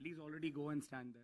Please already go and stand there.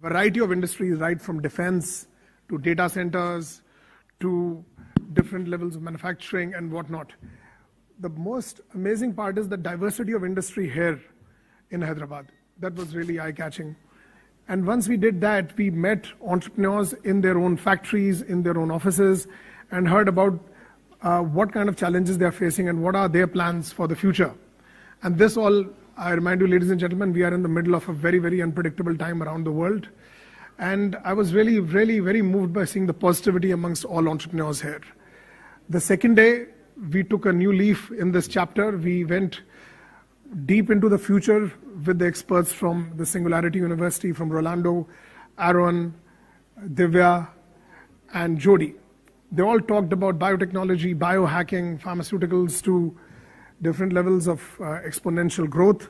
Variety of industries, right from defense to data centers to different levels of manufacturing and whatnot. The most amazing part is the diversity of industry here in Hyderabad. That was really eye-catching. And once we did that, we met entrepreneurs in their own factories, in their own offices, and heard about what kind of challenges they are facing and what are their plans for the future. And this all, I remind you, ladies and gentlemen, we are in the middle of a very, very unpredictable time around the world. And I was really, really very moved by seeing the positivity amongst all entrepreneurs here. The second day, we took a new leaf in this chapter. We went deep into the future with the experts from the Singularity University, from Rolando, Aaron, Divya, and Jody. They all talked about biotechnology, biohacking, pharmaceuticals to different levels of exponential growth.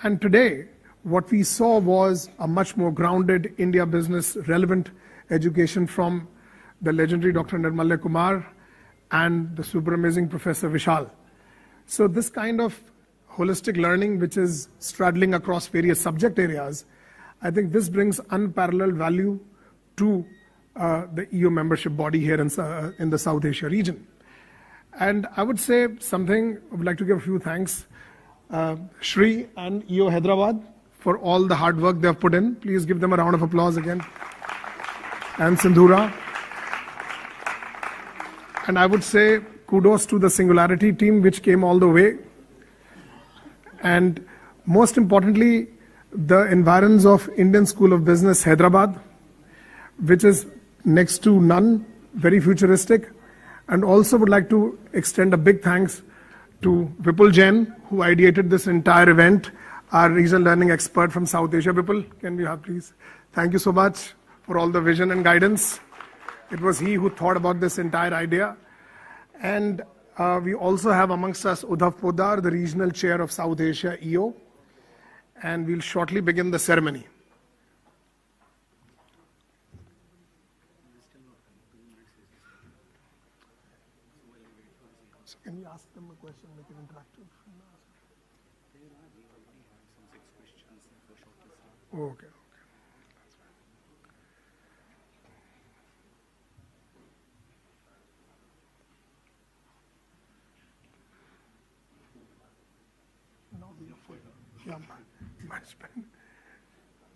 And today, what we saw was a much more grounded India business relevant education from the legendary Dr. Nirmalya Kumar and the super amazing Professor Vishal. So this kind of holistic learning, which is straddling across various subject areas, I think this brings unparalleled value to the EU membership body here in the South Asia region. And I would say something, I would like to give a few thanks. Shri and EO Hyderabad for all the hard work they have put in. Please give them a round of applause again. And Sindhura. And I would say kudos to the Singularity team which came all the way. And most importantly, the environs of Indian School of Business, Hyderabad, which is next to none, very futuristic. And also would like to extend a big thanks to Vipul Jain, who ideated this entire event, our regional learning expert from South Asia. Vipul, can we have please? Thank you so much for all the vision and guidance. It was he who thought about this entire idea. And we also have amongst us Udhav Podar, the regional chair of South Asia EO. And we'll shortly begin the ceremony. So can you ask them a question, make it interactive? Okay. Now we are full. Yeah, much better.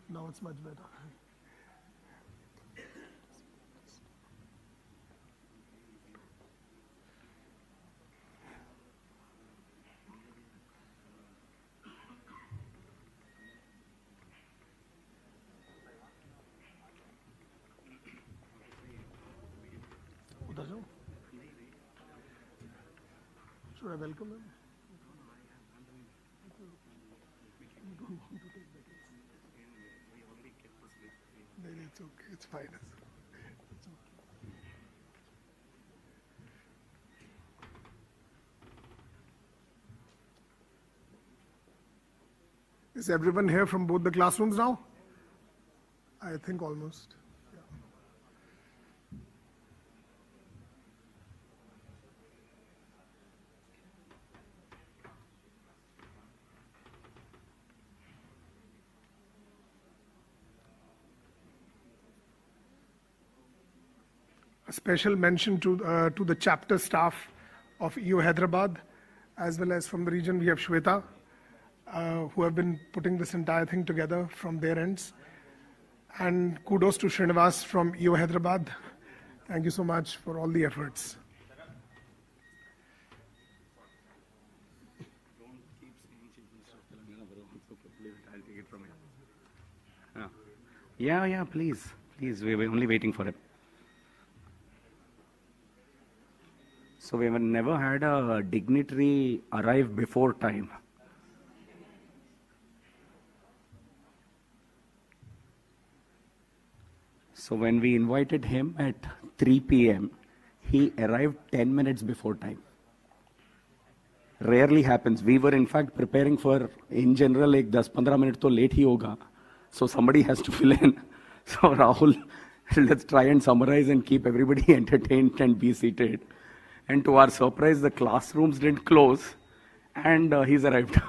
Now it's much better. Should I welcome him? It's okay. It's fine. It's okay. Is everyone here from both the classrooms now? I think almost. A special mention to the chapter staff of EO Hyderabad, as well as from the region we have Shweta, who have been putting this entire thing together from their ends. And kudos to Srinivas from EO Hyderabad. Thank you so much for all the efforts. Don't keep saying Chief Minister of Telangana, bro. It's okay. Leave it. I'll take it from here. Yeah, please. Please, we're only waiting for it. So we have never had a dignitary arrive before time. So when we invited him at 3 p.m., he arrived 10 minutes before time. Rarely happens. We were in fact preparing for, in general, like 10-15 minutes to late hi hoga. So somebody has to fill in. So Rahul, let's try and summarize and keep everybody entertained and be seated. And to our surprise, the classrooms didn't close, and he's arrived.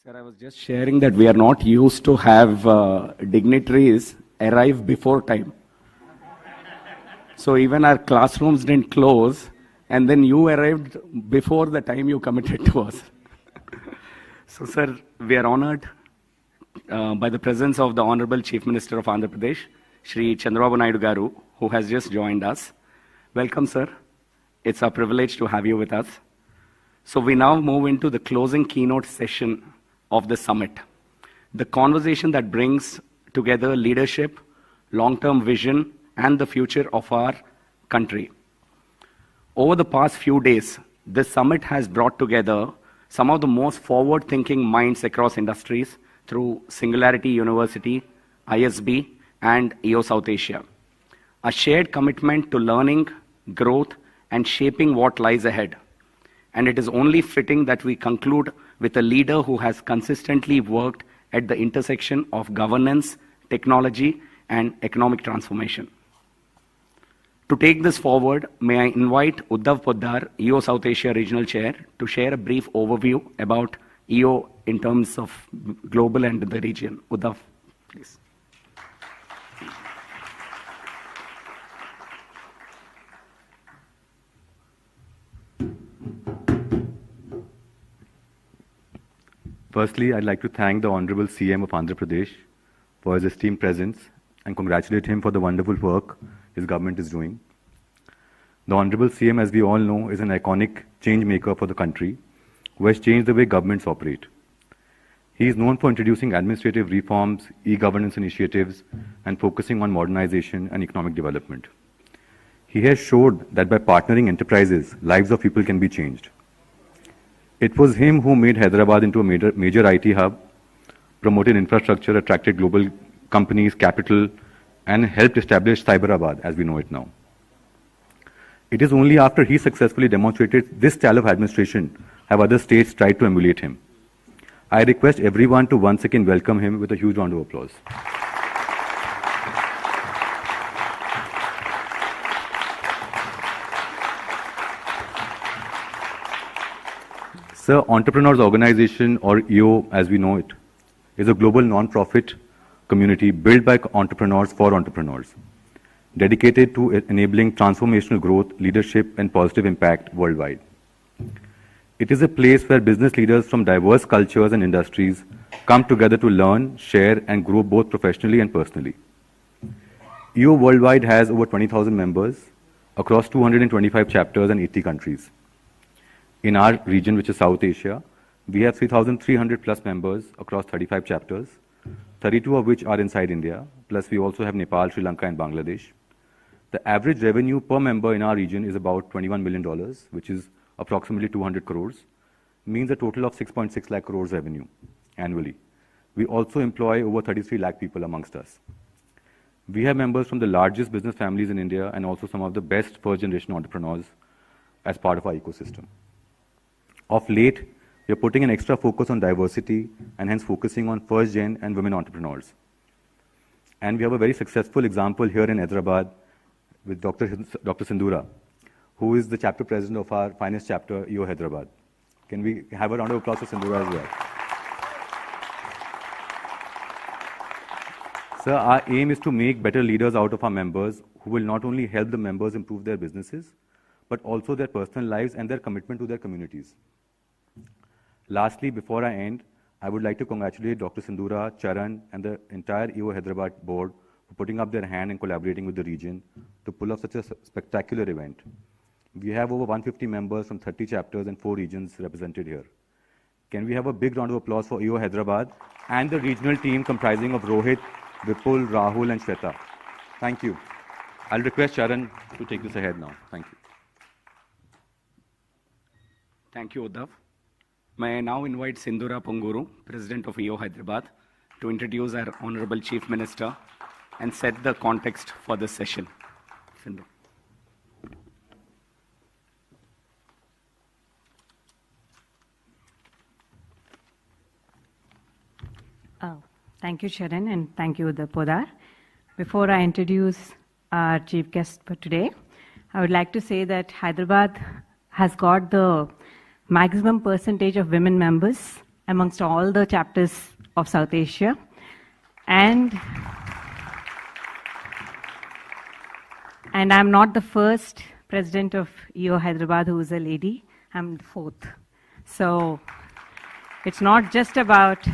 Sir, I was just sharing that we are not used to have dignitaries arrive before time. So even our classrooms didn't close, and then you arrived before the time you committed to us. So, sir, we are honored by the presence of the Honorable Chief Minister of Andhra Pradesh, Shri Chandrababu Naidu Garu, who has just joined us. Welcome, sir. It's a privilege to have you with us. So we now move into the closing keynote session of the summit. The conversation that brings together leadership, long-term vision, and the future of our country. Over the past few days, this summit has brought together some of the most forward-thinking minds across industries through Singularity University, ISB, and EO South Asia. A shared commitment to learning, growth, and shaping what lies ahead. And it is only fitting that we conclude with a leader who has consistently worked at the intersection of governance, technology, and economic transformation. To take this forward, may I invite Uddhav Poddar, EO South Asia Regional Chair, to share a brief overview about EO in terms of global and the region. Uddhav, please. Firstly, I'd like to thank the Honorable CM of Andhra Pradesh for his esteemed presence and congratulate him for the wonderful work his government is doing. The Honorable CM, as we all know, is an iconic change maker for the country who has changed the way governments operate. He is known for introducing administrative reforms, e-governance initiatives, and focusing on modernization and economic development. He has showed that by partnering enterprises, lives of people can be changed. It was him who made Hyderabad into a major IT hub, promoted infrastructure, attracted global companies, capital, and helped establish Cyberabad as we know it now. It is only after he successfully demonstrated this style of administration have other states tried to emulate him. I request everyone to once again welcome him with a huge round of applause. Sir, Entrepreneurs Organization, or EO as we know it, is a global non-profit community built by entrepreneurs for entrepreneurs, dedicated to enabling transformational growth, leadership, and positive impact worldwide. It is a place where business leaders from diverse cultures and industries come together to learn, share, and grow both professionally and personally. EO worldwide has over 20,000 members across 225 chapters and 80 countries. In our region, which is South Asia, we have 3,300 plus members across 35 chapters, 32 of which are inside India, plus we also have Nepal, Sri Lanka, and Bangladesh. The average revenue per member in our region is about $21 million, which is approximately 200 crores, means a total of 6.6 lakh crores revenue annually. We also employ over 33 lakh people amongst us. We have members from the largest business families in India and also some of the best first-generation entrepreneurs as part of our ecosystem. Of late, we are putting an extra focus on diversity and hence focusing on first-gen and women entrepreneurs. And we have a very successful example here in Hyderabad with Dr. Sindhura, who is the chapter president of our finest chapter, EO Hyderabad. Can we have a round of applause for Sindhura as well? Sir, our aim is to make better leaders out of our members who will not only help the members improve their businesses, but also their personal lives and their commitment to their communities. Lastly, before I end, I would like to congratulate Dr. Sindhura, Charan, and the entire EO Hyderabad board for putting up their hand and collaborating with the region to pull off such a spectacular event. We have over 150 members from 30 chapters and 4 regions represented here. Can we have a big round of applause for EO Hyderabad and the regional team comprising of Rohit, Vipul, Rahul, and Shweta. Thank you. I'll request Charan to take this ahead now. Thank you. Thank you, Uddhav. May I now invite Sindhura Ponguru, President of EO Hyderabad, to introduce our Honorable Chief Minister and set the context for this session. Sindhu. Thank you, Sharon, and thank you, Uddhav Podar. Before I introduce our chief guest for today, I would like to say that Hyderabad has got the maximum percentage of women members amongst all the chapters of South Asia. And I'm not the first president of EO Hyderabad who is a lady. I'm the 4th. So it's not just about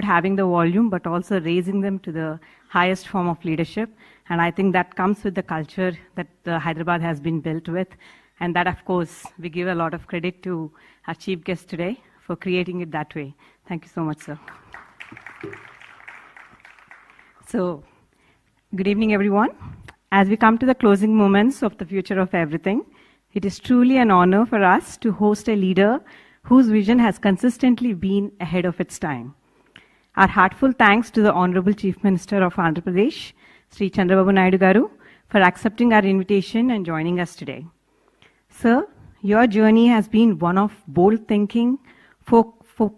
having the volume, but also raising them to the highest form of leadership. And I think that comes with the culture that Hyderabad has been built with. And that, of course, we give a lot of credit to our chief guest today for creating it that way. Thank you so much, sir. So, good evening, everyone. As we come to the closing moments of the future of everything, it is truly an honor for us to host a leader whose vision has consistently been ahead of its time. Our heartfelt thanks to the Honorable Chief Minister of Andhra Pradesh, Sri Chandrababu Naidu Garu, for accepting our invitation and joining us today. Sir, your journey has been one of bold thinking,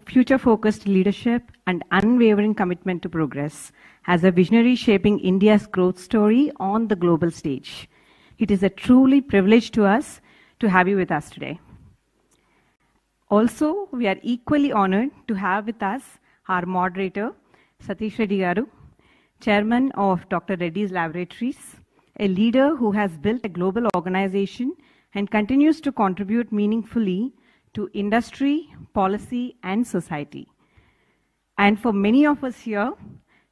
future-focused leadership, and unwavering commitment to progress as a visionary shaping India's growth story on the global stage. It is a truly privilege to us to have you with us today. Also, we are equally honored to have with us our moderator, Satish Reddy Garu, Chairman of Dr. Reddy's Laboratories, a leader who has built a global organization and continues to contribute meaningfully to industry, policy, and society. And for many of us here,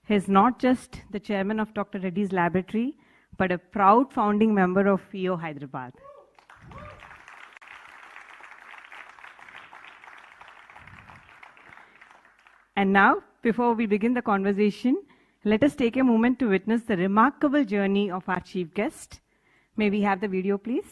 he is not just the Chairman of Dr. Reddy's Laboratory, but a proud founding member of EO Hyderabad. And now, before we begin the conversation, Let us take a moment to witness the remarkable journey of our chief guest. May we have the video, please?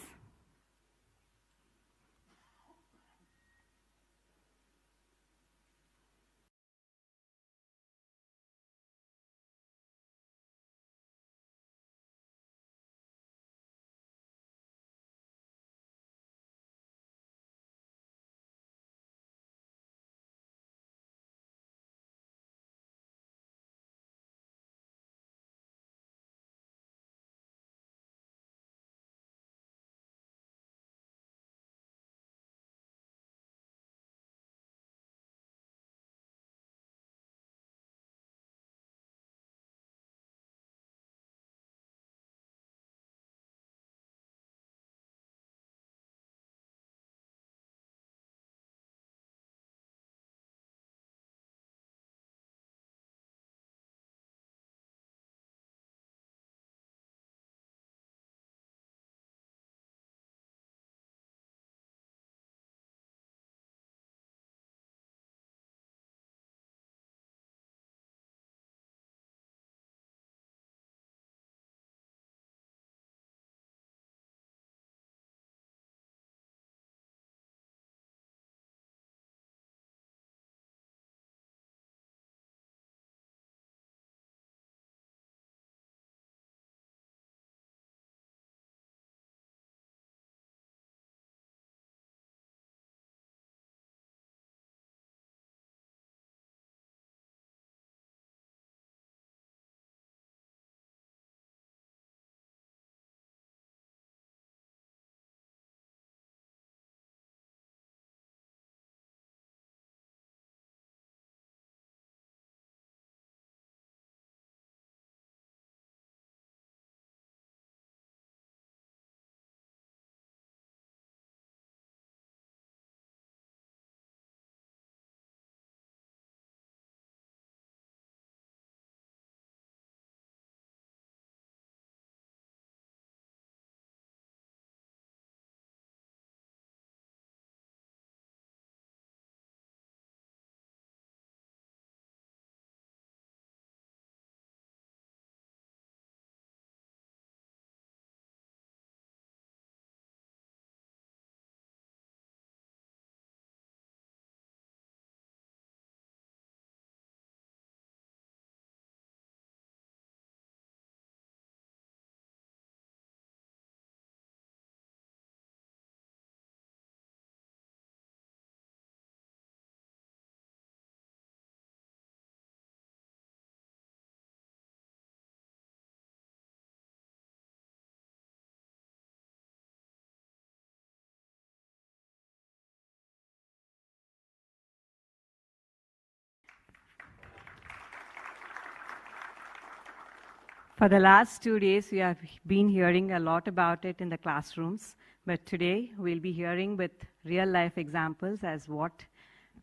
For the last 2 days, we have been hearing a lot about it in the classrooms, but today we'll be hearing with real-life examples as what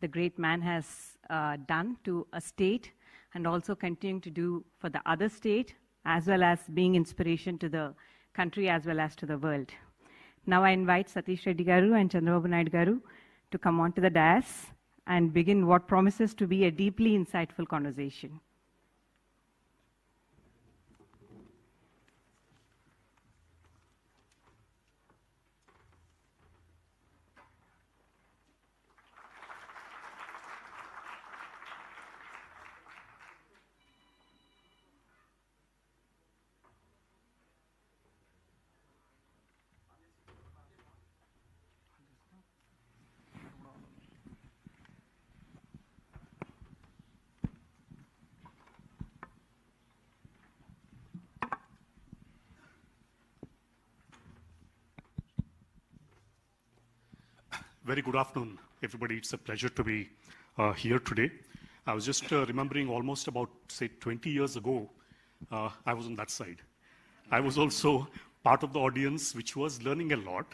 the great man has done to a state and also continuing to do for the other state, as well as being inspiration to the country as well as to the world. Now I invite Satish Reddy Garu and Chandrababu Naidu Garu to come onto the dais and begin what promises to be a deeply insightful conversation. Very good afternoon, everybody. It's a pleasure to be here today. I was just remembering almost about, say, 20 years ago, I was on that side. I was also part of the audience which was learning a lot.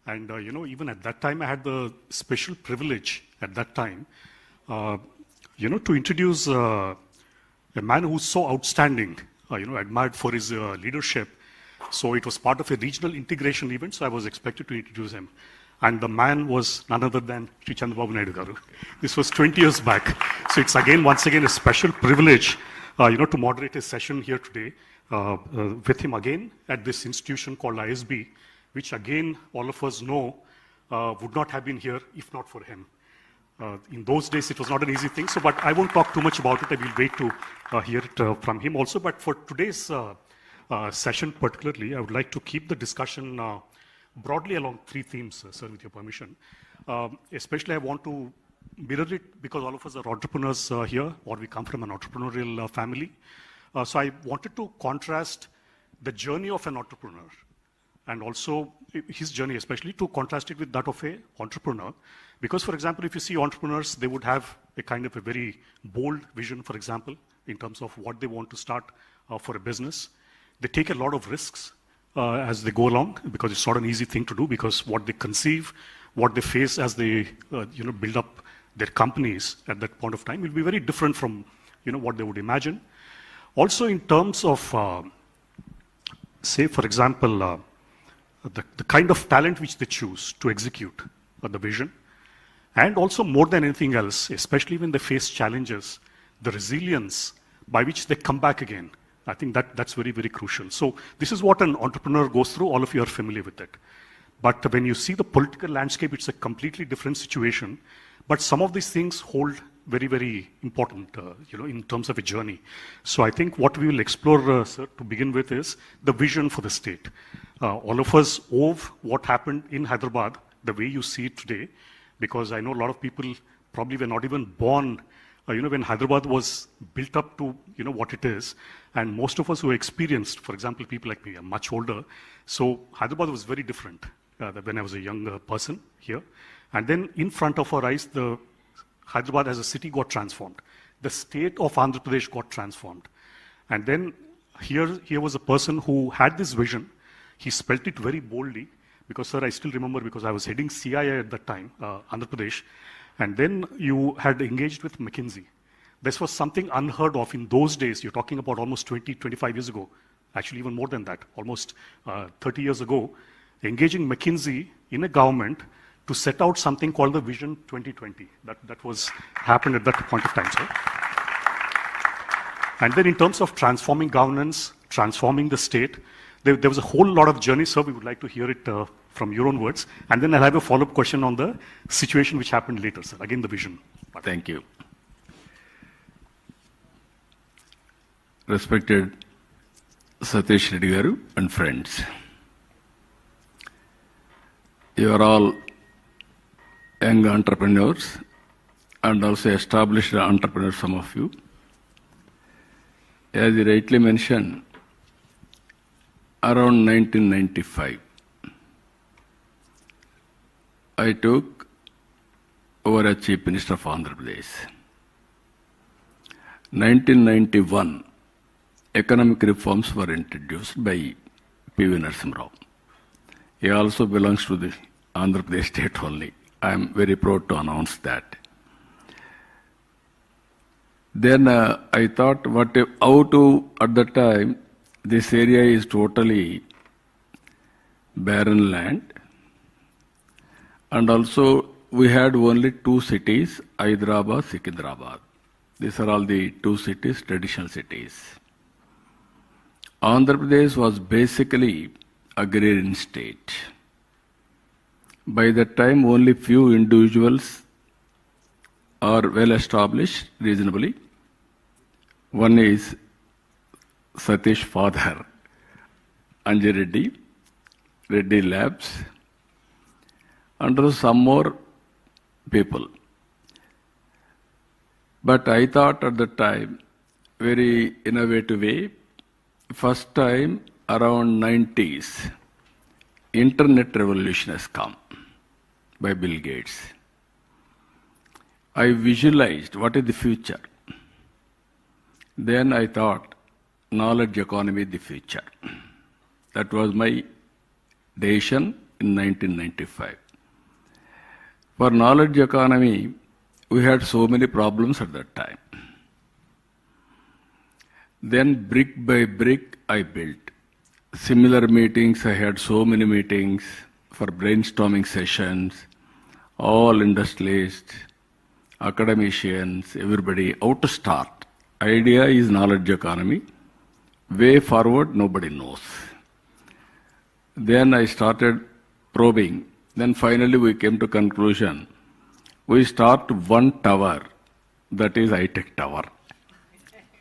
And, even at that time, I had the special privilege at that time, to introduce a man who's so outstanding, admired for his leadership. So it was part of a regional integration event, so I was expected to introduce him. And the man was none other than Chandrababu Naidu Garu. This was 20 years back. So it's once again a special privilege to moderate his session here today with him again at this institution called ISB, which again, all of us know, would not have been here if not for him. In those days, it was not an easy thing, but I won't talk too much about it. I will wait to hear it from him also. But for today's session particularly, I would like to keep the discussion broadly along three themes, sir, with your permission. Especially, I want to mirror it because all of us are entrepreneurs here, or we come from an entrepreneurial family. So I wanted to contrast the journey of an entrepreneur and also his journey, especially to contrast it with that of an entrepreneur. Because, for example, if you see entrepreneurs, they would have a kind of a very bold vision, for example, in terms of what they want to start for a business. They take a lot of risks as they go along because it's not an easy thing to do, because what they conceive, what they face as they build up their companies at that point of time will be very different from what they would imagine. Also, in terms of, say, for example, the kind of talent which they choose to execute the vision, and also more than anything else, especially when they face challenges, the resilience by which they come back again. I think that's very, very crucial. So this is what an entrepreneur goes through. All of you are familiar with it. But when you see the political landscape, it's a completely different situation. But some of these things hold very, very important, in terms of a journey. So I think what we will explore, sir, to begin with is the vision for the state. All of us owe what happened in Hyderabad the way you see it today, because I know a lot of people probably were not even born, when Hyderabad was built up to, what it is. And most of us who experienced, for example, people like me are much older. So Hyderabad was very different when I was a young person here. And then in front of our eyes, the Hyderabad as a city got transformed. The state of Andhra Pradesh got transformed. And then here was a person who had this vision. He spelt it very boldly, because, sir, I still remember, because I was heading CIA at that time, Andhra Pradesh. And then you had engaged with McKinsey. This was something unheard of in those days. You're talking about almost 20, 25 years ago. Actually, even more than that, almost 30 years ago. Engaging McKinsey in a government to set out something called the Vision 2020. That was happened at that point of time, sir. And then in terms of transforming governance, transforming the state, there was a whole lot of journey, sir. We would like to hear it from your own words. And then I'll have a follow-up question on the situation which happened later, sir. Again, the vision. Thank you. Respected Satish Reddy garu and friends. You are all young entrepreneurs and also established entrepreneurs, some of you. As you rightly mentioned, around 1995, I took over as Chief Minister of Andhra Pradesh. 1991, economic reforms were introduced by P.V. Narasimha Rao. He also belongs to the Andhra Pradesh state only. I am very proud to announce that. Then I thought, at that time, this area is totally barren land. And also, we had only two cities, Hyderabad, Secunderabad. These are all the two cities, traditional cities. Andhra Pradesh was basically agrarian state. By that time, only few individuals are well established reasonably. One is Satish father, Anjay Reddy, Reddy Labs, and also some more people. But I thought at the time, very innovative way, first time around 90s, internet revolution has come by Bill Gates. I visualized what is the future. Then I thought, knowledge economy is the future. That was my decision in 1995. For knowledge economy, we had so many problems at that time. Then brick by brick, I built. Similar meetings, I had so many meetings for brainstorming sessions, all industrialists, academicians, everybody, how to start. idea is knowledge economy. Way forward, nobody knows. Then I started probing. Then finally we came to conclusion. We start one tower, that is high-tech tower.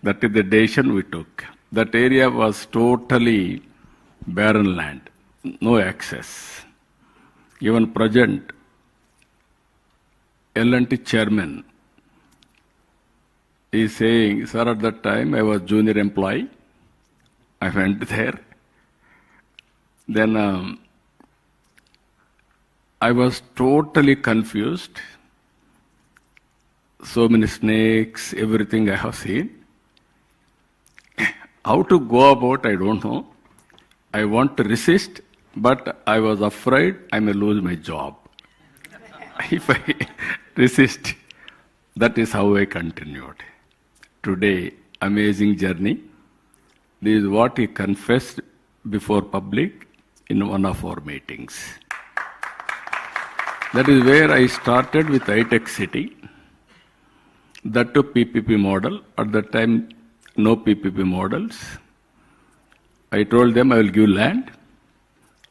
That is the decision we took. That area was totally barren land, no access. Even present L&T chairman is saying, sir, at that time I was junior employee. I went there. Then I was totally confused. So many snakes, everything I have seen. How to go about, I don't know. I want to resist, but I was afraid I may lose my job. If I resist, that is how I continued. Today, amazing journey. This is what he confessed before public in one of our meetings. That is where I started with high-tech city. That to PPP model. At that time, no PPP models. I told them I will give land.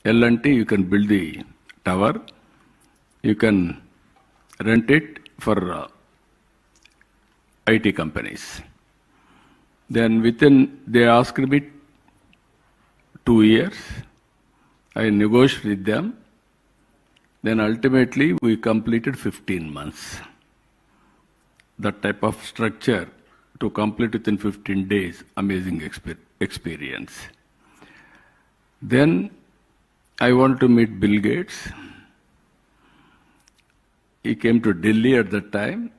L&T, you can build the tower. You can rent it for IT companies. Then they asked me 2 years. I negotiated with them. Then ultimately we completed 15 months. That type of structure to complete within 15 days, amazing experience. Then I wanted to meet Bill Gates. He came to Delhi at that time.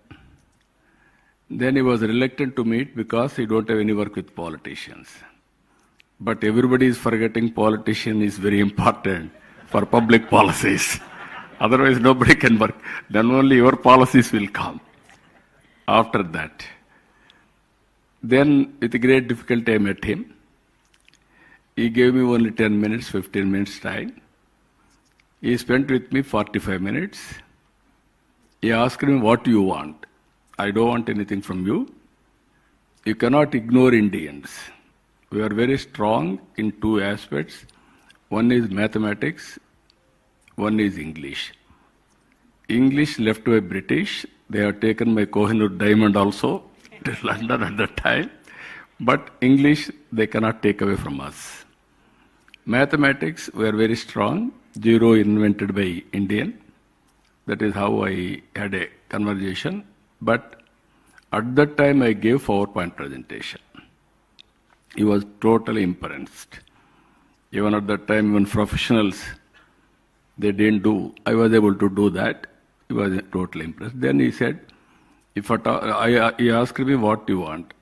Then he was reluctant to meet because he don't have any work with politicians. But everybody is forgetting politician is very important for public policies. Otherwise nobody can work. Then only your policies will come. After that. Then with great difficulty I met him. He gave me only 10 minutes, 15 minutes time. He spent with me 45 minutes. He asked me, what do you want? I don't want anything from you. You cannot ignore Indians. We are very strong in 2 aspects. One is mathematics, one is English. English left by British. They have taken my Kohinoor diamond also to London at that time. But English, they cannot take away from us. Mathematics, we are very strong. Zero invented by Indian. That is how I had a conversation. But at that time, I gave PowerPoint presentation. He was totally impressed. Even at that time, when professionals, they didn't do, I was able to do that. He was totally impressed. Then he said, he asked me, what do you want?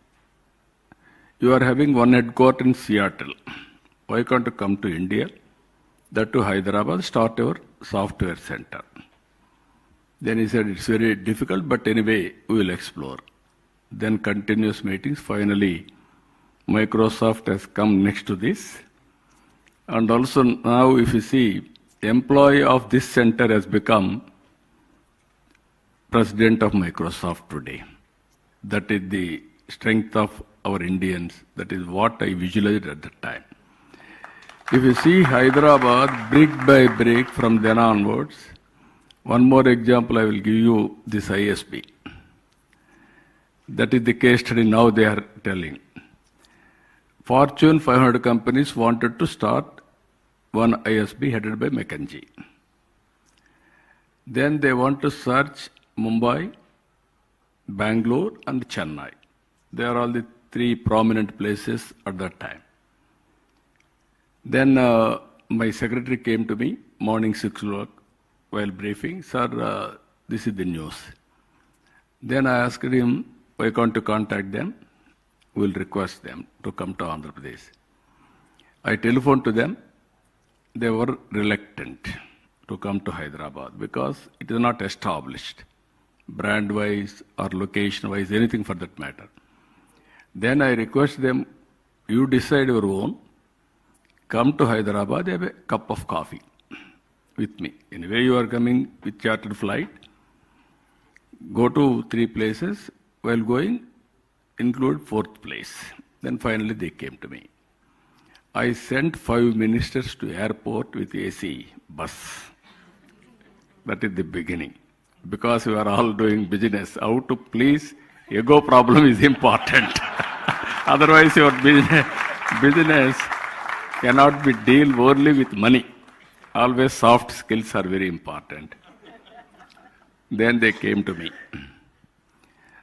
You are having one headquarters in Seattle. Why can't you come to India? That to Hyderabad, start your software center. Then he said, it's very difficult, but anyway, we will explore. Then continuous meetings. Finally, Microsoft has come next to this. And also now, if you see, employee of this center has become president of Microsoft today. That is the strength of our Indians. That is what I visualized at the time. If you see Hyderabad, brick by brick, from then onwards, one more example I will give you, this ISB. That is the case study now they are telling. Fortune 500 companies wanted to start one ISB headed by McKinsey. Then they want to search Mumbai, Bangalore and Chennai. They are all the 3 prominent places at that time. Then my secretary came to me, morning 6 o'clock, while briefing, sir, this is the news. Then I asked him, why can't you contact them? We'll request them to come to Andhra Pradesh. I telephoned to them. They were reluctant to come to Hyderabad because it is not established, brand-wise or location-wise, anything for that matter. Then I request them, you decide your own, come to Hyderabad, have a cup of coffee with me. Anyway, you are coming with chartered flight, go to 3 places. While going, include fourth place. Then finally they came to me. I sent 5 ministers to airport with AC bus. That is the beginning. Because we are all doing business, how to please, ego problem is important. Otherwise your business cannot be deal only with money. Always soft skills are very important. Then they came to me.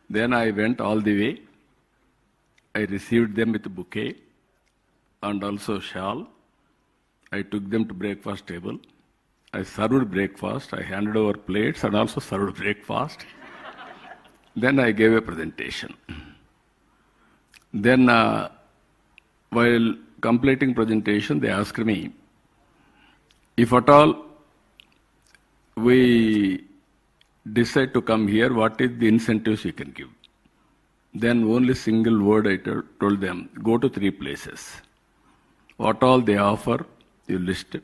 Then I went all the way. I received them with a bouquet and also shawl. I took them to breakfast table. I served breakfast. I handed over plates and also served breakfast. Then I gave a presentation. Then while completing presentation, they asked me, if at all we decide to come here, what is the incentives you can give? Then only single word I told them, go to 3 places. What all they offer, you list it.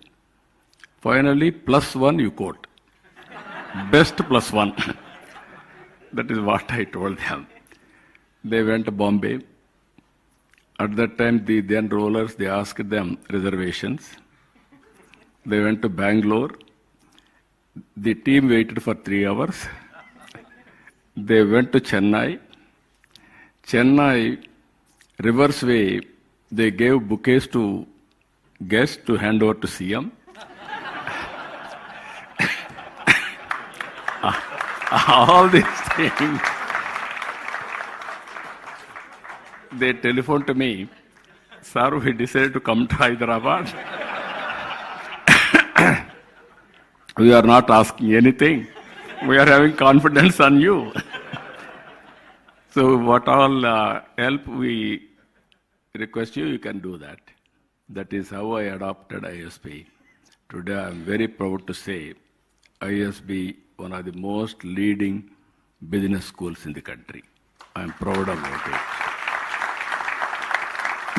Finally, +1 you quote. Best +1. That is what I told them. They went to Bombay. At that time, the then rollers, they asked them reservations. They went to Bangalore. The team waited for 3 hours. They went to Chennai. Chennai, reverse way, they gave bouquets to guests to hand over to CM. All these things. They telephoned to me, sir, we decided to come to Hyderabad. We are not asking anything. We are having confidence on you. So what all help we request you, you can do that. That is how I adopted ISB. Today I am very proud to say ISB, one of the most leading business schools in the country. I am proud about it.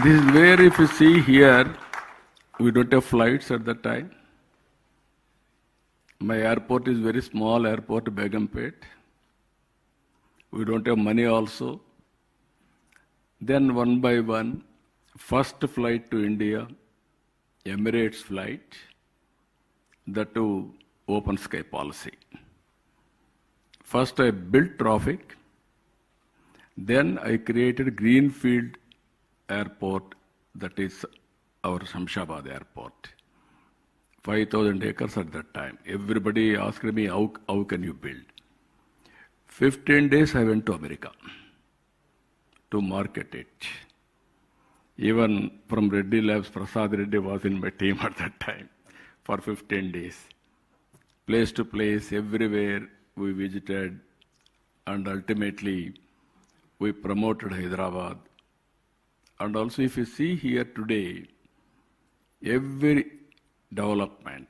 This is where, if you see here, we don't have flights at that time. My airport is very small airport, Begumpet. We don't have money also. Then one by one, first flight to India, Emirates flight, that too open sky policy. First I built traffic, then I created Greenfield Airport, that is our Shamshabad Airport. 5,000 acres at that time. Everybody asked me, how can you build? 15 days I went to America to market it. Even from Reddy Labs, Prasad Reddy was in my team at that time for 15 days. Place to place, everywhere we visited, and ultimately we promoted Hyderabad. And also if you see here today, every development,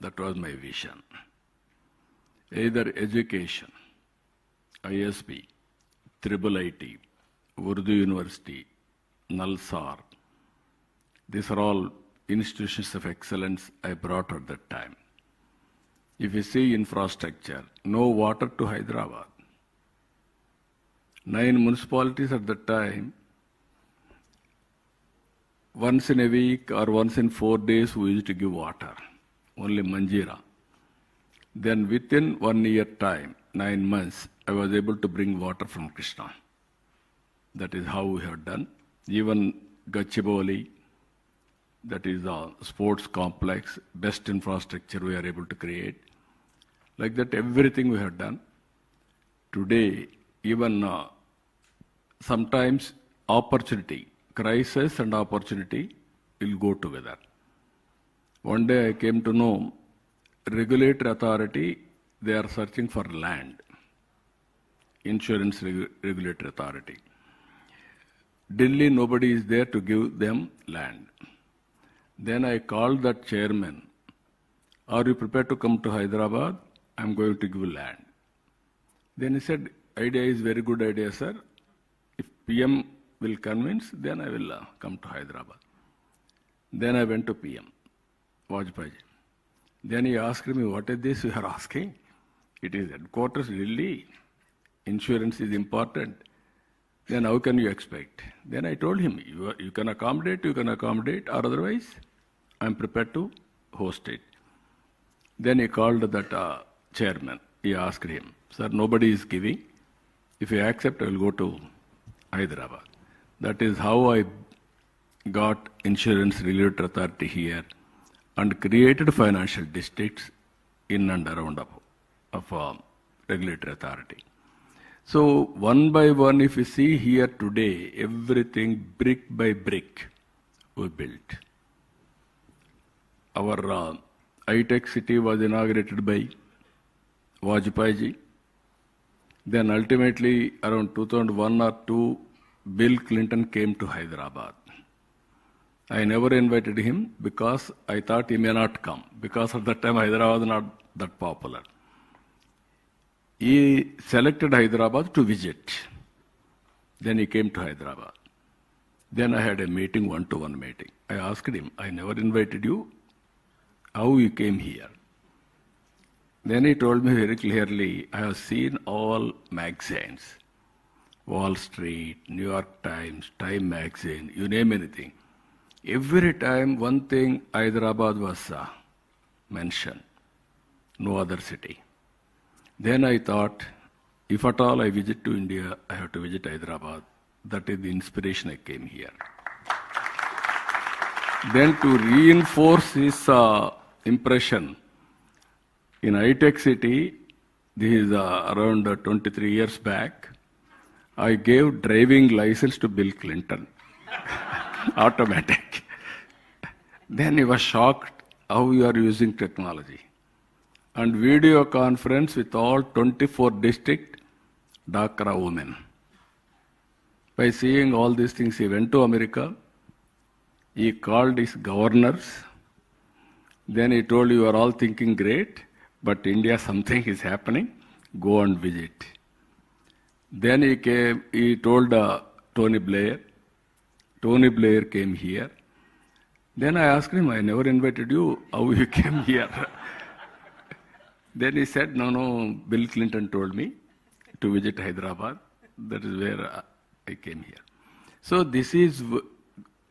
that was my vision. Either education, ISB, IIIT, Urdu University, Nalsar, these are all institutions of excellence I brought at that time. If you see infrastructure, no water to Hyderabad. 9 municipalities at that time, once in a week or once in 4 days we used to give water, only Manjira. Then within 1 year time, 9 months, I was able to bring water from Krishna. That is how we have done. Even Gachibowli, that is a sports complex, best infrastructure we are able to create. Like that, everything we have done. Today, even sometimes opportunity, crisis and opportunity will go together. One day I came to know regulatory authority, they are searching for land. Insurance regulatory authority. Delhi, nobody is there to give them land. Then I called that chairman, are you prepared to come to Hyderabad? I'm going to give land. Then he said, idea is very good idea, sir. If PM will convince, then I will come to Hyderabad. Then I went to PM, Vajpayee. Then he asked me, what is this you are asking? It is headquarters, Delhi. Insurance is important. Then how can you expect? Then I told him, you can accommodate, or otherwise I'm prepared to host it. Then he called that chairman. He asked him, sir, nobody is giving. If you accept, I will go to Hyderabad. That is how I got Insurance Regulatory Authority here and created financial districts in and around of regulatory authority. So one by one, if you see here today, everything brick by brick we built. Our high-tech city was inaugurated by Vajpayee ji. Then ultimately around 2001 or 2, Bill Clinton came to Hyderabad. I never invited him because I thought he may not come, because at that time Hyderabad was not that popular. He selected Hyderabad to visit. Then he came to Hyderabad. Then I had a meeting, one-to-one meeting. I asked him, I never invited you. How you came here? Then he told me very clearly, I have seen all magazines. Wall Street, New York Times, Time magazine, you name anything. Every time one thing, Hyderabad was mentioned, no other city. Then I thought, if at all I visit to India, I have to visit Hyderabad. That is the inspiration I came here. Then to reinforce his impression, in high-tech city, this is around 23 years back, I gave driving license to Bill Clinton, automatic. Then he was shocked how you are using technology. And video conference with all 24 district Dhaka women. By seeing all these things, he went to America. He called his governors. Then he told, you are all thinking great, but India something is happening. Go and visit. Then he came, he told Tony Blair. Tony Blair came here. Then I asked him, I never invited you. How you came here? Then he said, no, Bill Clinton told me to visit Hyderabad. That is where I came here. So this is,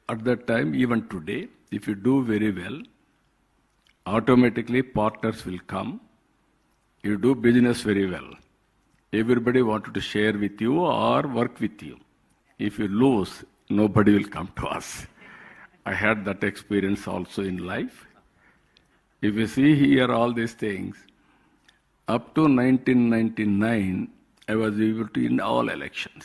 at that time, even today, if you do very well, automatically partners will come. You do business very well. Everybody wanted to share with you or work with you. If you lose, nobody will come to us. I had that experience also in life. If you see here all these things, up to 1999, I was able to win all elections.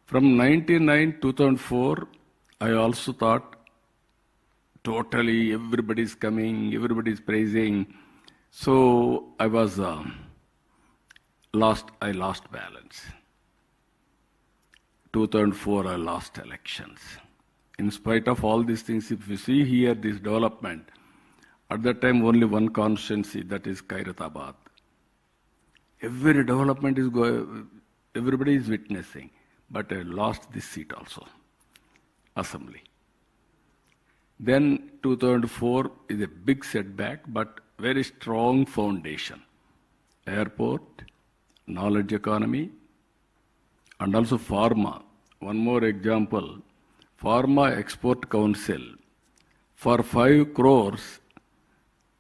From 1999 to 2004, I also thought totally everybody is coming, everybody is praising. So I was I lost balance. 2004, I lost elections. In spite of all these things, if you see here this development, at that time only one constituency, that is Khairatabad. Every development is going, everybody is witnessing. But I lost this seat also, assembly. Then 2004 is a big setback, but very strong foundation. Airport, knowledge economy, and also pharma. One more example, Pharma Export Council. For 5 crores,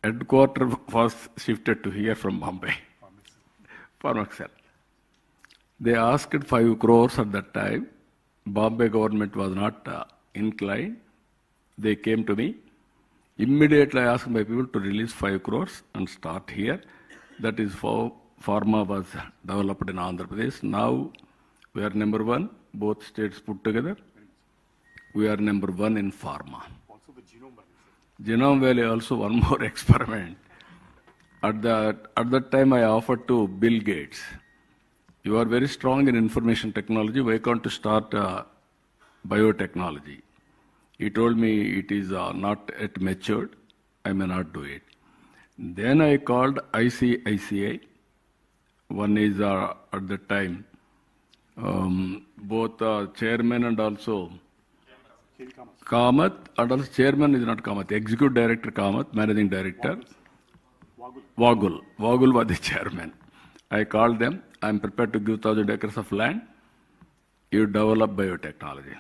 headquarters was shifted to here from Bombay. Pharmaxel. They asked 5 crores at that time. Bombay government was not inclined. They came to me. Immediately I asked my people to release 5 crores and start here. That is how pharma was developed in Andhra Pradesh. Now we are number 1, both states put together. We are number 1 in pharma. Also the Genome Valley. Genome Valley also one more experiment. At that time I offered to Bill Gates, you are very strong in information technology, why can't you start biotechnology? He told me it is not yet matured, I may not do it. Then I called ICICI. One is at that time, both chairman and also Kamath, and also chairman is not Kamath, executive director Kamath, managing director Wagul was the chairman. I called them, I'm prepared to give 1,000 acres of land. You develop biotechnology.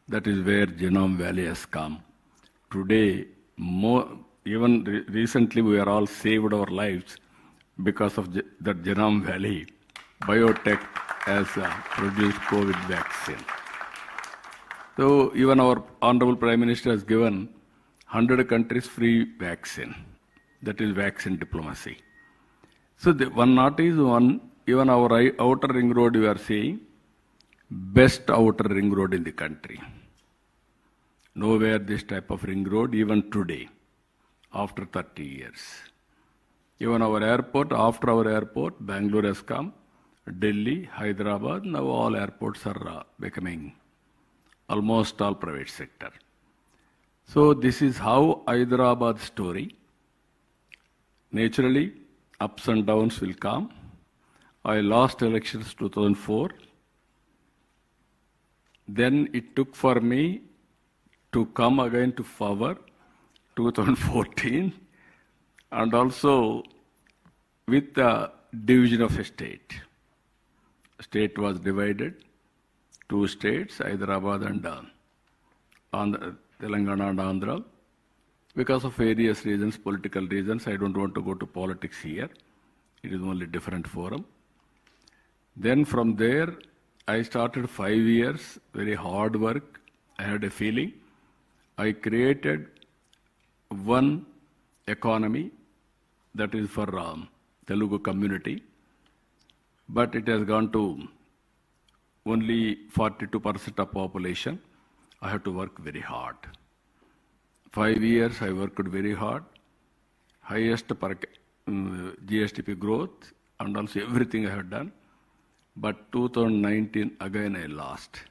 That is where Genome Valley has come. Today, recently we are all saved our lives because of that Genome Valley. Biotech has produced COVID vaccine. So even our Honorable Prime Minister has given 100 countries free vaccine. That is vaccine diplomacy. So one not is one, even our outer ring road we are seeing, best outer ring road in the country. Nowhere this type of ring road, even today, after 30 years. Even our airport, after our airport, Bangalore has come, Delhi, Hyderabad, now all airports are becoming almost all private sector. So this is how Hyderabad story. Naturally, ups and downs will come. I lost elections 2004. Then it took for me to come again to power 2014, and also with the division of a state. State was divided, 2 states, Hyderabad and Telangana and Andhra. Because of various reasons, political reasons, I don't want to go to politics here. It is only different forum. Then from there, I started 5 years, very hard work. I had a feeling. I created one economy that is for Telugu community, but it has gone to only 42% of population. I have to work very hard. 5 years I worked very hard, highest per GSTP growth, and also everything I have done. But 2019 again I lost.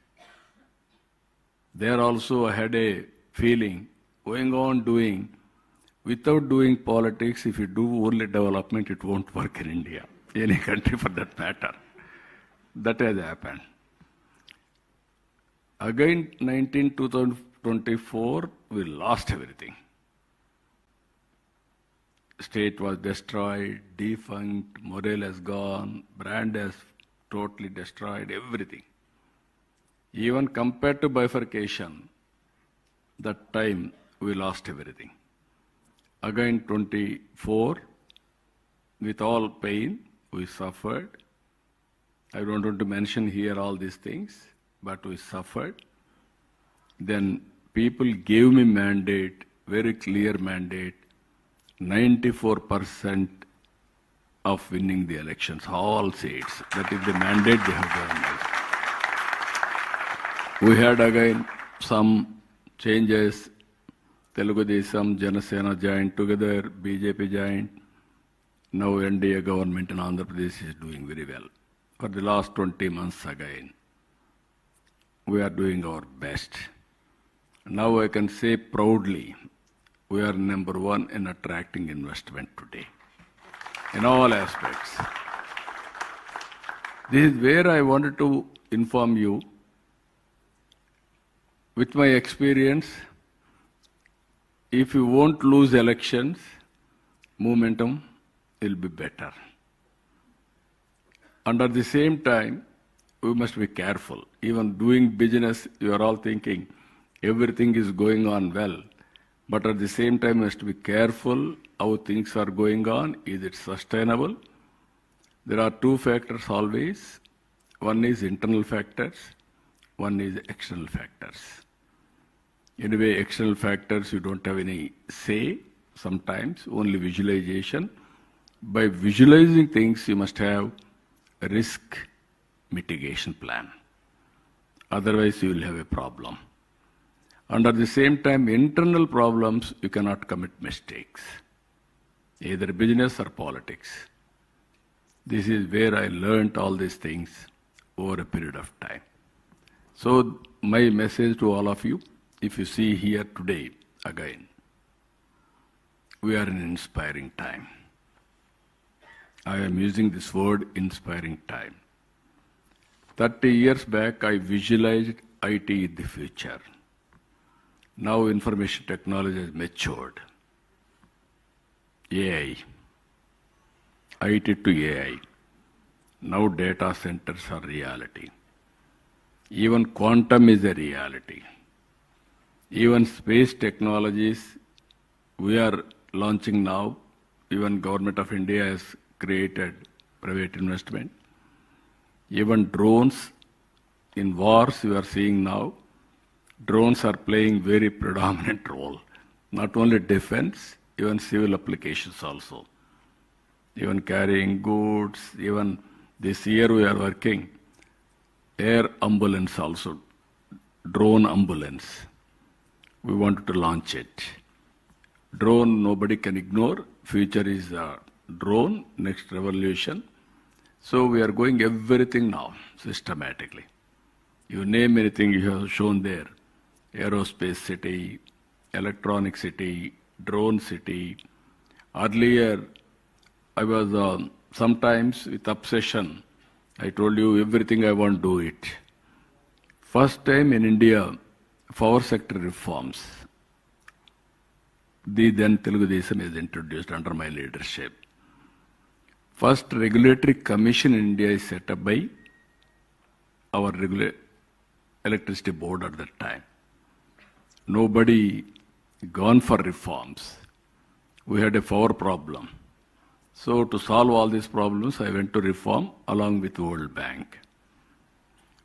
There also I had a feeling, going on doing, without doing politics, if you do only development, it won't work in India, any country for that matter. That has happened. Again, 2024, we lost everything. State was destroyed, defunct, morale has gone, brand has totally destroyed, everything. Even compared to bifurcation, that time we lost everything. Again, 24, with all pain, we suffered. I don't want to mention here all these things, but we suffered. Then people gave me mandate, very clear mandate, 94% of winning the elections, all seats. That is the mandate they have given us. We had again some changes. Telugu Desam, Janasena joined together, BJP joined. Now NDA government in Andhra Pradesh is doing very well. For the last 20 months again, we are doing our best. Now I can say proudly, we are #1 in attracting investment today, in all aspects. This is where I wanted to inform you, with my experience, if you won't lose elections, momentum will be better. And at the same time, we must be careful. Even doing business, you are all thinking everything is going on well. But at the same time, you must be careful how things are going on. Is it sustainable? There are 2 factors always. One is internal factors, one is external factors. Anyway, external factors, you don't have any say sometimes, only visualization. By visualizing things, you must have a risk mitigation plan. Otherwise, you will have a problem. And at the same time, internal problems, you cannot commit mistakes, either business or politics. This is where I learned all these things over a period of time. So my message to all of you, if you see here today, again, we are in an inspiring time. I am using this word, inspiring time. 30 years back, I visualized IT in the future. Now information technology has matured. AI, IT to AI. Now data centers are reality. Even quantum is a reality. Even space technologies we are launching now. Even Government of India has created private investment. Even drones in wars we are seeing now, drones are playing very predominant role. Not only defense, even civil applications also. Even carrying goods, even this year we are working air ambulance also, drone ambulance. We wanted to launch it. Drone nobody can ignore. Future is drone, next revolution. So we are going everything now, systematically. You name anything you have shown there. Aerospace city, electronic city, drone city. Earlier, I was sometimes with obsession. I told you everything I want to do it. First time in India, power sector reforms. The then Telugu Desam is introduced under my leadership. First regulatory commission in India is set up by our electricity board at that time. Nobody gone for reforms. We had a power problem. So to solve all these problems, I went to reform along with World Bank.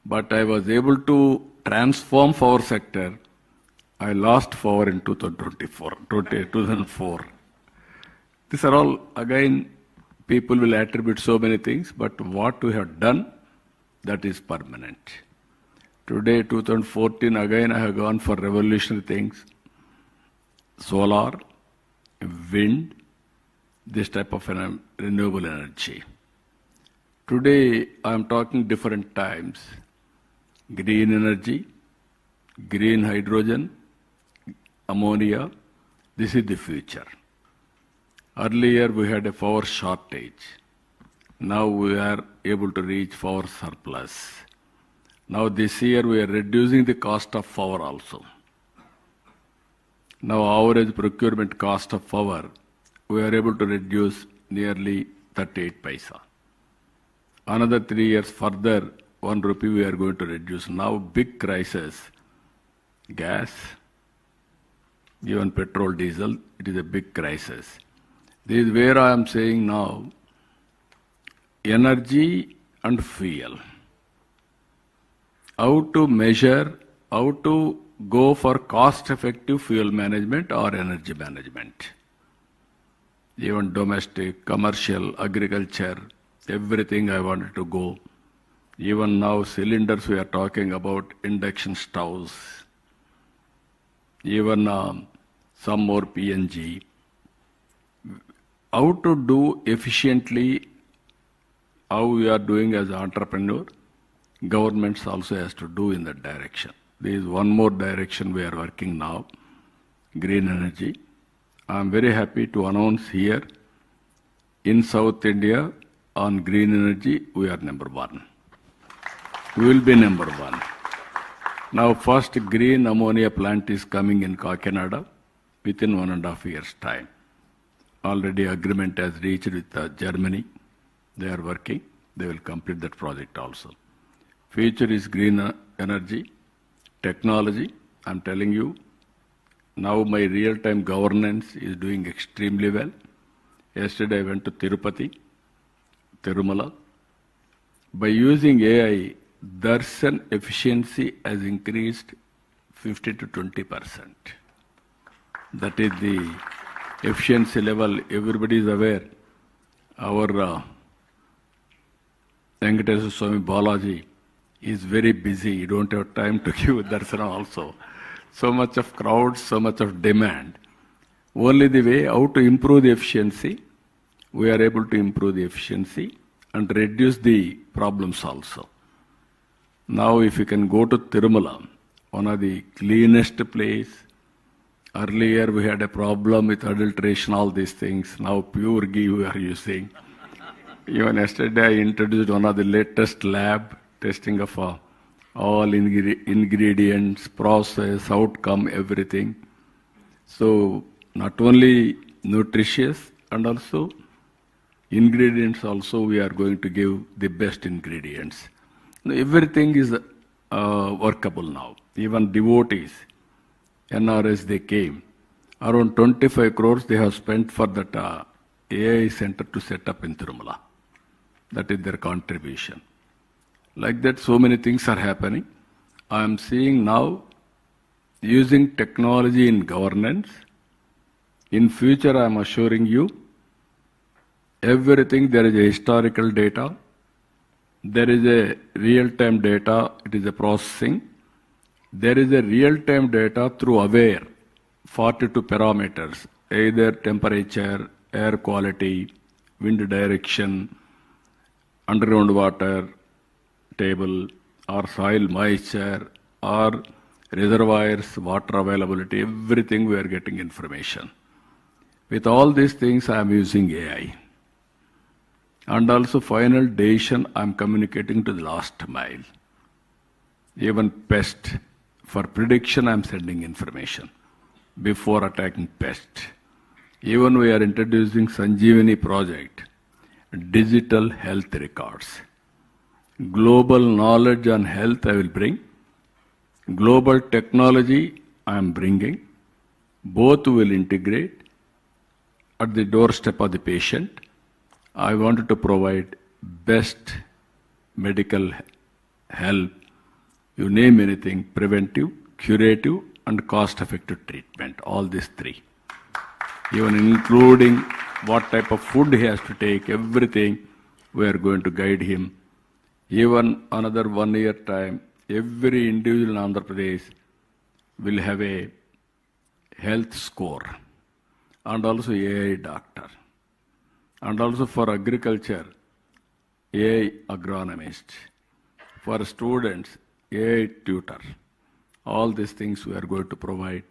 But I was able to transform power sector. I lost power in 2004. These are all, again, people will attribute so many things, but what we have done, that is permanent. Today, 2014, again I have gone for revolutionary things. Solar, wind, this type of renewable energy. Today, I am talking different times. Green energy, green hydrogen, ammonia, this is the future. Earlier, we had a power shortage. Now we are able to reach power surplus. Now this year, we are reducing the cost of power also. Now average procurement cost of power, we are able to reduce nearly 38 paisa. Another 3 years further, 1 rupee we are going to reduce. Now big crisis, gas, even petrol, diesel, it is a big crisis. This is where I am saying now, energy and fuel. How to measure, how to go for cost-effective fuel management or energy management. Even domestic, commercial, agriculture, everything I wanted to go. Even now cylinders we are talking about, induction stoves. Even some more PNG. How to do efficiently, how we are doing as an entrepreneur, governments also has to do in that direction. There is one more direction we are working now, green energy. I am very happy to announce here, in South India, on green energy, we are number 1. We will be number 1. Now first green ammonia plant is coming in Kakinada within 1.5 years' time. Already agreement has reached with Germany. They are working. They will complete that project also. Future is green energy, technology. I'm telling you, now my real-time governance is doing extremely well. Yesterday I went to Tirupati, Tirumala. By using AI, darshan efficiency has increased 50 to 20%. That is the efficiency level. Everybody is aware. Our Venkateswara Swami Balaji is very busy. You don't have time to give darsana also. So much of crowd, so much of demand. Only the way how to improve the efficiency, we are able to improve the efficiency and reduce the problems also. Now if you can go to Tirumala, one of the cleanest place. Earlier we had a problem with adulteration, all these things. Now pure ghee we are using. Even yesterday I introduced one of the latest lab testing of all ingredients, process, outcome, everything. So not only nutritious and also Ingredients also, we are going to give the best ingredients. Everything is workable now. Even devotees, NRS, they came. Around 25 crores they have spent for that AI center to set up in Tirumala. That is their contribution. Like that, so many things are happening. I am seeing now using technology in governance. In future, I am assuring you, everything, there is a historical data, there is a real-time data, it is a processing. There is a real-time data through AWARE, 42 parameters, either temperature, air quality, wind direction, underground water table, or soil moisture, or reservoirs, water availability, everything we are getting information. With all these things, I am using AI. And also final decision, I am communicating to the last mile. Even pest, for prediction, I am sending information before attacking pest. Even we are introducing Sanjeevani project, digital health records. Global knowledge on health I will bring. Global technology I am bringing. Both will integrate at the doorstep of the patient. I wanted to provide best medical help, you name anything, preventive, curative, and cost-effective treatment, all these three. Even including what type of food he has to take, everything, we are going to guide him. Even another 1 year time, every individual in Andhra Pradesh will have a health score, and also AI doctor. And also for agriculture, AI agronomist. For students, AI tutor. All these things we are going to provide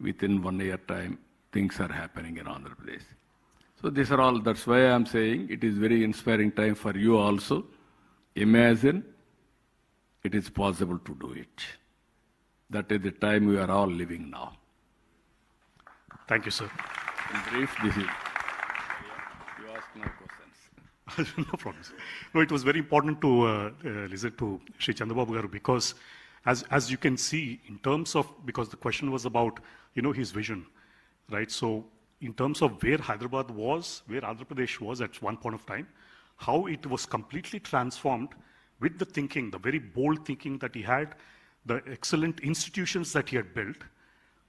within 1 year time. Things are happening in Andhra Pradesh. So these are all, that's why I am saying it is very inspiring time for you also. Imagine it is possible to do it. That is the time we are all living now. Thank you, sir. In brief, this is. You ask no questions. No problem. No, it was very important to listen to Sri Chandrababu Garu because, as you can see, in terms of, because the question was about, his vision, right? So, in terms of where Hyderabad was, where Andhra Pradesh was at one point of time, how it was completely transformed with the thinking, the very bold thinking that he had, the excellent institutions that he had built,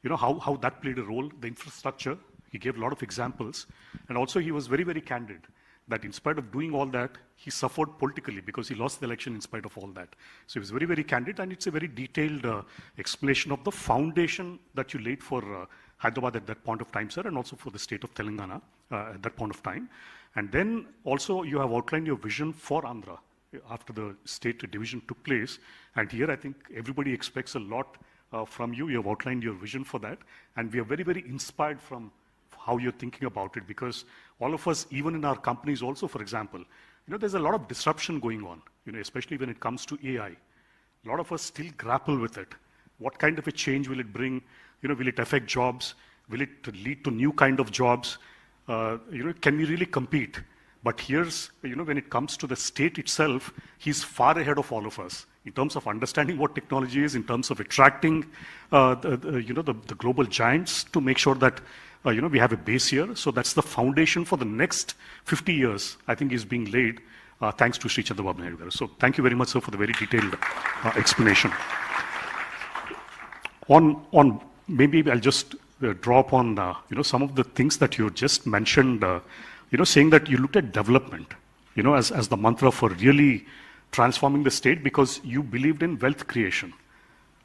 how that played a role, the infrastructure. He gave a lot of examples. And also he was very, very candid that in spite of doing all that, he suffered politically because he lost the election in spite of all that. So he was very, very candid, and it's a very detailed explanation of the foundation that you laid for Hyderabad at that point of time, sir, and also for the state of Telangana at that point of time. And then also you have outlined your vision for Andhra after the state division took place. And here I think everybody expects a lot from you. You have outlined your vision for that. And we are very, very inspired from how you're thinking about it, because all of us, even in our companies also, for example, there's a lot of disruption going on, especially when it comes to AI. A lot of us still grapple with it. What kind of a change will it bring? Will it affect jobs? Will it lead to new kind of jobs? Can we really compete? But here's, when it comes to the state itself, he's far ahead of all of us in terms of understanding what technology is, in terms of attracting, the global giants to make sure that, we have a base here. So that's the foundation for the next 50 years, I think, is being laid, thanks to Sri Chandrababu Naidu. So thank you very much, sir, for the very detailed explanation. Maybe I'll just draw upon, some of the things that you just mentioned, saying that you looked at development, as the mantra for really transforming the state because you believed in wealth creation.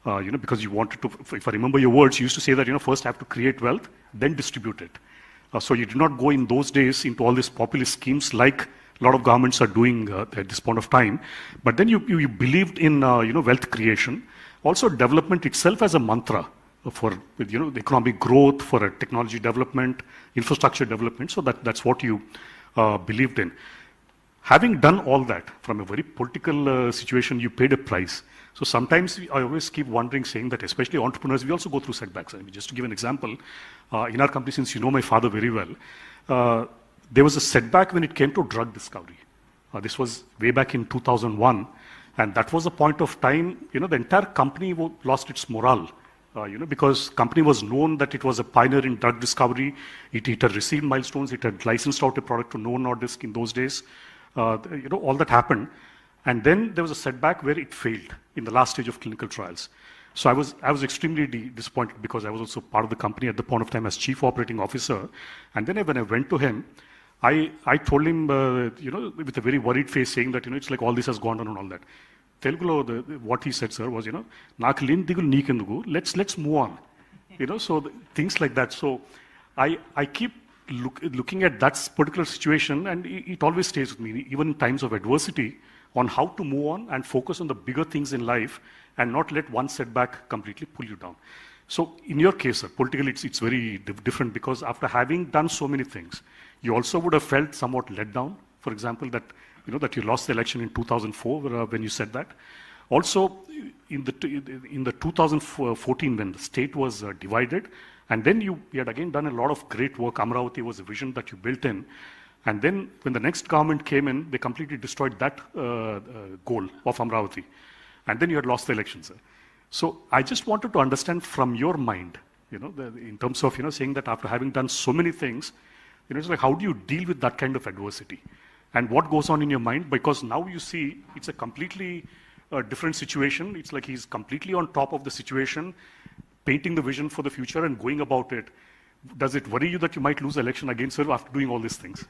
Because you wanted to, if I remember your words, you used to say that, first have to create wealth, then distribute it. So you did not go in those days into all these populist schemes like a lot of governments are doing at this point of time. But then you believed in, wealth creation. Also development itself as a mantra for, the economic growth, for technology development, infrastructure development. So that's what you believed in. Having done all that from a very political situation, you paid a price. So sometimes I always keep wondering, saying that especially entrepreneurs, we also go through setbacks. I mean, just to give an example, in our company, since you know my father very well, there was a setback when it came to drug discovery. This was way back in 2001, and that was a point of time, the entire company lost its morale, because company was known that it was a pioneer in drug discovery. It had received milestones, it had licensed out a product to Novo Nordisk in those days. All that happened. And then there was a setback where it failed in the last stage of clinical trials. So I was extremely disappointed because I was also part of the company at the point of time as chief operating officer. And then when I went to him, I told him, with a very worried face, saying that, it's like all this has gone on and all that. Telugulo, what he said, sir, was, "Naaku leni digulu neekenduku, let's move on." So things like that. So I keep looking at that particular situation, and it always stays with me, even in times of adversity, on how to move on and focus on the bigger things in life and not let one setback completely pull you down. So in your case, sir, politically it's very different, because after having done so many things, you also would have felt somewhat let down. For example, that that you lost the election in 2004 when you said that. Also, in the 2014 when the state was divided, and then you had again done a lot of great work. Amravati was a vision that you built in. And then when the next government came in, they completely destroyed that goal of Amravati. And then you had lost the election, sir. So I just wanted to understand from your mind, in terms of, saying that after having done so many things, it's like, how do you deal with that kind of adversity? And what goes on in your mind? Because now you see it's a completely different situation. It's like he's completely on top of the situation, painting the vision for the future and going about it. Does it worry you that you might lose the election again, sir, after doing all these things?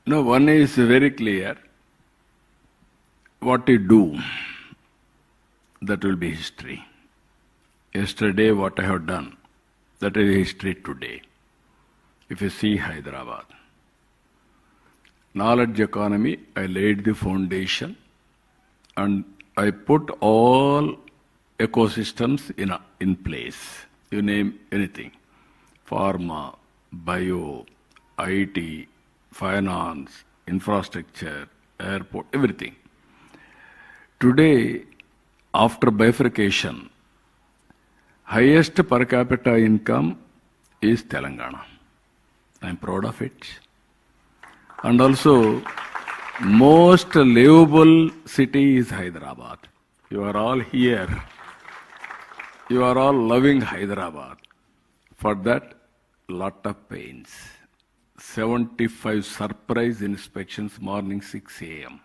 No, one is very clear. What you do, that will be history. Yesterday, what I have done, that is history today. If you see Hyderabad, knowledge economy, I laid the foundation and I put all ecosystems in place. You name anything. Pharma, bio, IT, finance, infrastructure, airport, everything. Today, after bifurcation, highest per capita income is Telangana. I'm proud of it. And also, most livable city is Hyderabad. You are all here. You are all loving Hyderabad. For that, lot of pains. 75 surprise inspections morning 6 a.m.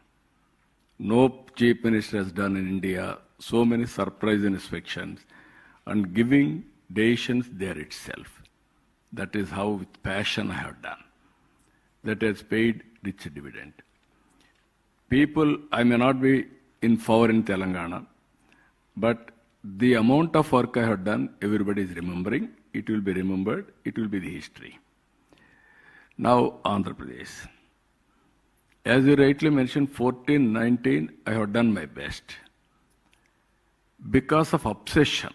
No chief minister has done in India so many surprise inspections and giving decisions there itself. That is how with passion I have done. That has paid rich dividend. People, I may not be in favor in Telangana, but the amount of work I have done, everybody is remembering. It will be remembered. It will be the history. Now, Andhra Pradesh. As you rightly mentioned, 14, 19, I have done my best. Because of obsession.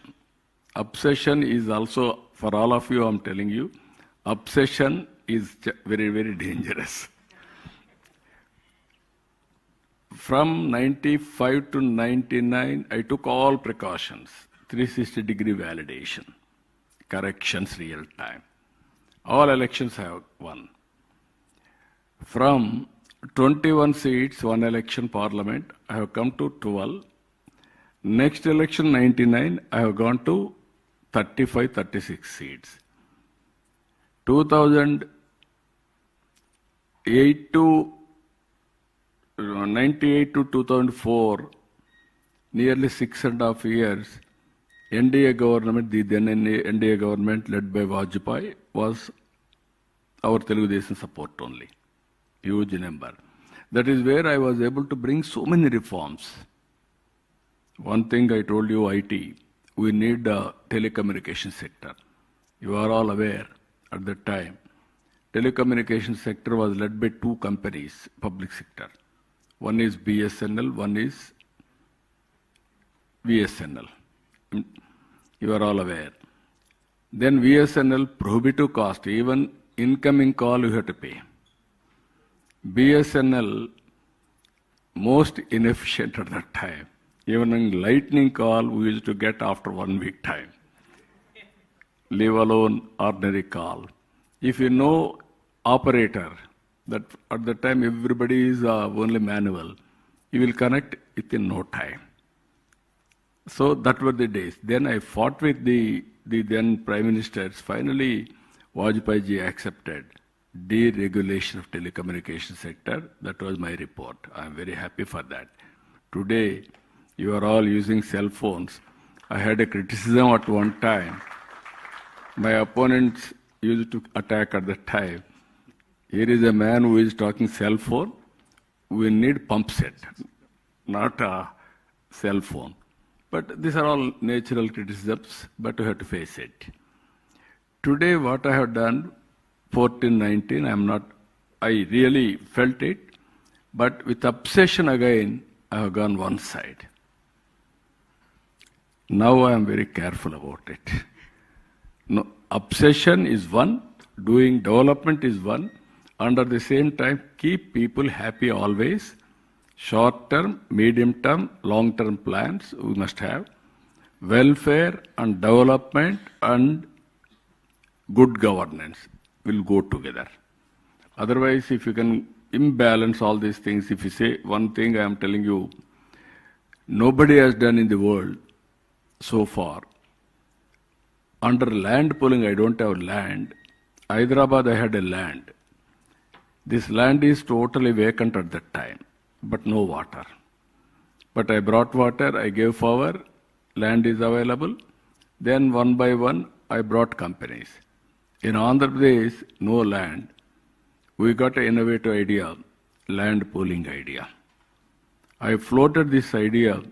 Obsession is also, for all of you, I'm telling you, obsession is very, very dangerous. From 95 to 99, I took all precautions. 360-degree validation, corrections real time. All elections I have won. From 21 seats, one election parliament, I have come to 12. Next election, 99, I have gone to 35, 36 seats. 2008 to 98 to 2004, nearly 6.5 years, NDA government, the then NDA government led by Vajpayee, was our Telugu Desam support only. Huge number. That is where I was able to bring so many reforms. One thing I told you, IT, we need a telecommunication sector. You are all aware at that time. Telecommunication sector was led by two companies, public sector. One is BSNL, one is VSNL. You are all aware. Then VSNL, prohibitive cost, even incoming call you have to pay. BSNL, most inefficient at that time. Even a lightning call we used to get after 1 week time. leave alone ordinary call. If you know operator, that at the time everybody is only manual, you will connect within no time. So that were the days. Then I fought with the then Prime Ministers. Finally, Vajpayee ji accepted deregulation of telecommunication sector. That was my report. I am very happy for that. Today, you are all using cell phones. I had a criticism at one time. My opponents used to attack at that time. Here is a man who is talking cell phone. We need pump set, not a cell phone. But these are all natural criticisms, but we have to face it. Today, what I have done, 14, 19, I really felt it, but with obsession again, I have gone one side. Now I am very careful about it. No, obsession is one, doing development is one, and at the same time, keep people happy always. Short-term, medium-term, long-term plans we must have. Welfare and development and good governance will go together. Otherwise, if you can imbalance all these things, if you say one thing, I am telling you, nobody has done in the world so far. Under land pooling, I don't have land. Hyderabad, I had a land. This land is totally vacant at that time, but no water. But I brought water, I gave power, land is available. Then one by one, I brought companies. In Andhra Pradesh, no land. We got an innovative idea, land pooling idea. I floated this idea.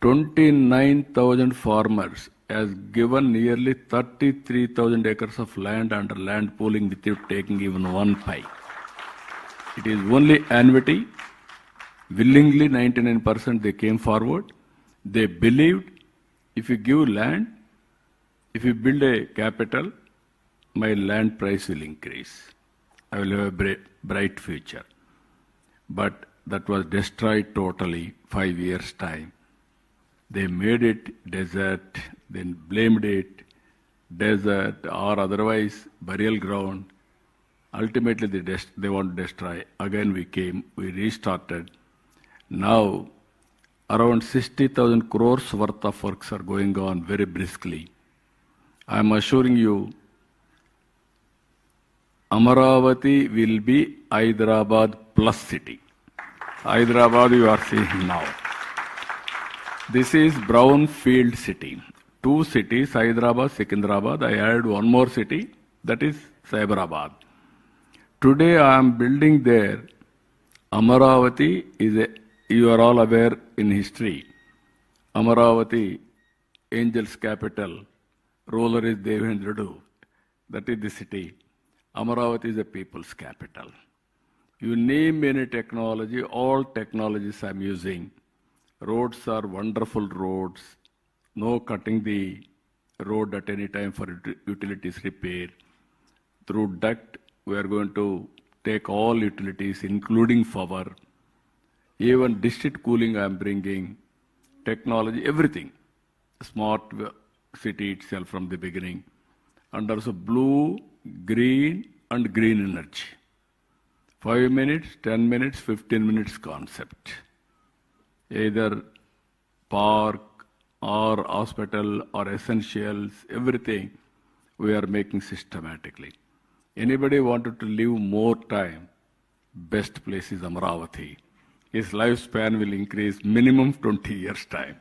29,000 farmers has given nearly 33,000 acres of land under land pooling without taking even one pie. It is only annuity. Willingly, 99% they came forward. They believed if you give land, if you build a capital, my land price will increase. I will have a bright future. But that was destroyed totally 5 years' time. They made it desert, then blamed it desert or otherwise burial ground. Ultimately, they want to destroy. Again we came, we restarted. Now, around 60,000 crores worth of works are going on very briskly. I am assuring you, Amaravati will be Hyderabad plus city. Hyderabad you are seeing now. This is brownfield city. 2 cities, Hyderabad, Secunderabad. I added one more city, that is Cyberabad. Today I am building there. Amaravati is you are all aware in history. Amaravati, Angels capital, ruler is Devendradu. That is the city. Amaravati is the people's capital. You name any technology, all technologies I am using. Roads are wonderful roads. No cutting the road at any time for utilities repair. Through duct, we are going to take all utilities, including power. Even district cooling I am bringing. Technology, everything. Smart city itself from the beginning. And also blue, green, and green energy. 5 minutes, 10 minutes, 15 minutes concept. Either park or hospital or essentials, everything we are making systematically. Anybody wanted to live more time, best place is Amaravati. His lifespan will increase minimum 20 years time.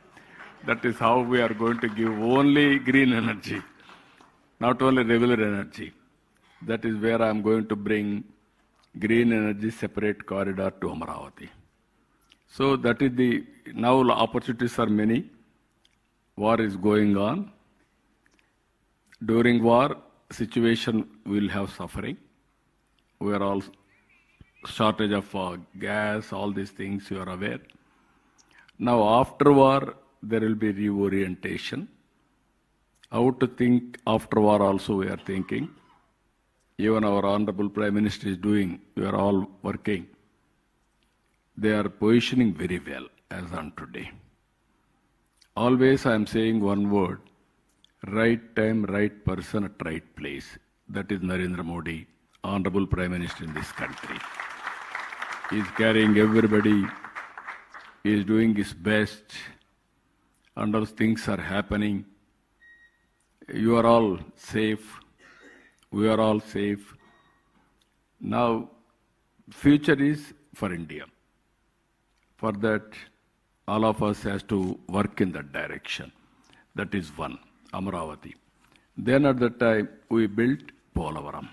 That is how we are going to give only green energy, not only regular energy. That is where I am going to bring green energy separate corridor to Amaravati. So that is now opportunities are many. War is going on. During war, situation will have suffering. We are all shortage of gas, all these things you are aware. Now after war, there will be reorientation. How to think after war also we are thinking. Even our Honorable Prime Minister is doing, we are all working. They are positioning very well as on today. Always I am saying one word, Right time, right person at right place. That is Narendra Modi, Honorable Prime Minister in this country. He is carrying everybody, he is doing his best, and all things are happening. You are all safe, we are all safe. Now, future is for India. For that, all of us has to work in that direction. That is one, Amaravati. Then at that time, we built Polavaram.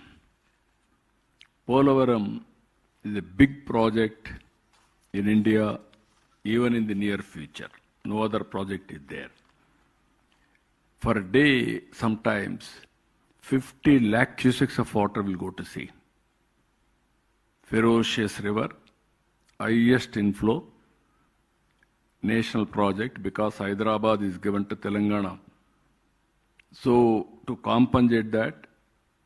Polavaram is a big project in India, even in the near future. No other project is there. For a day, sometimes 50 lakh cubics of water will go to sea. Ferocious river, highest inflow, national project because Hyderabad is given to Telangana. So to compensate that,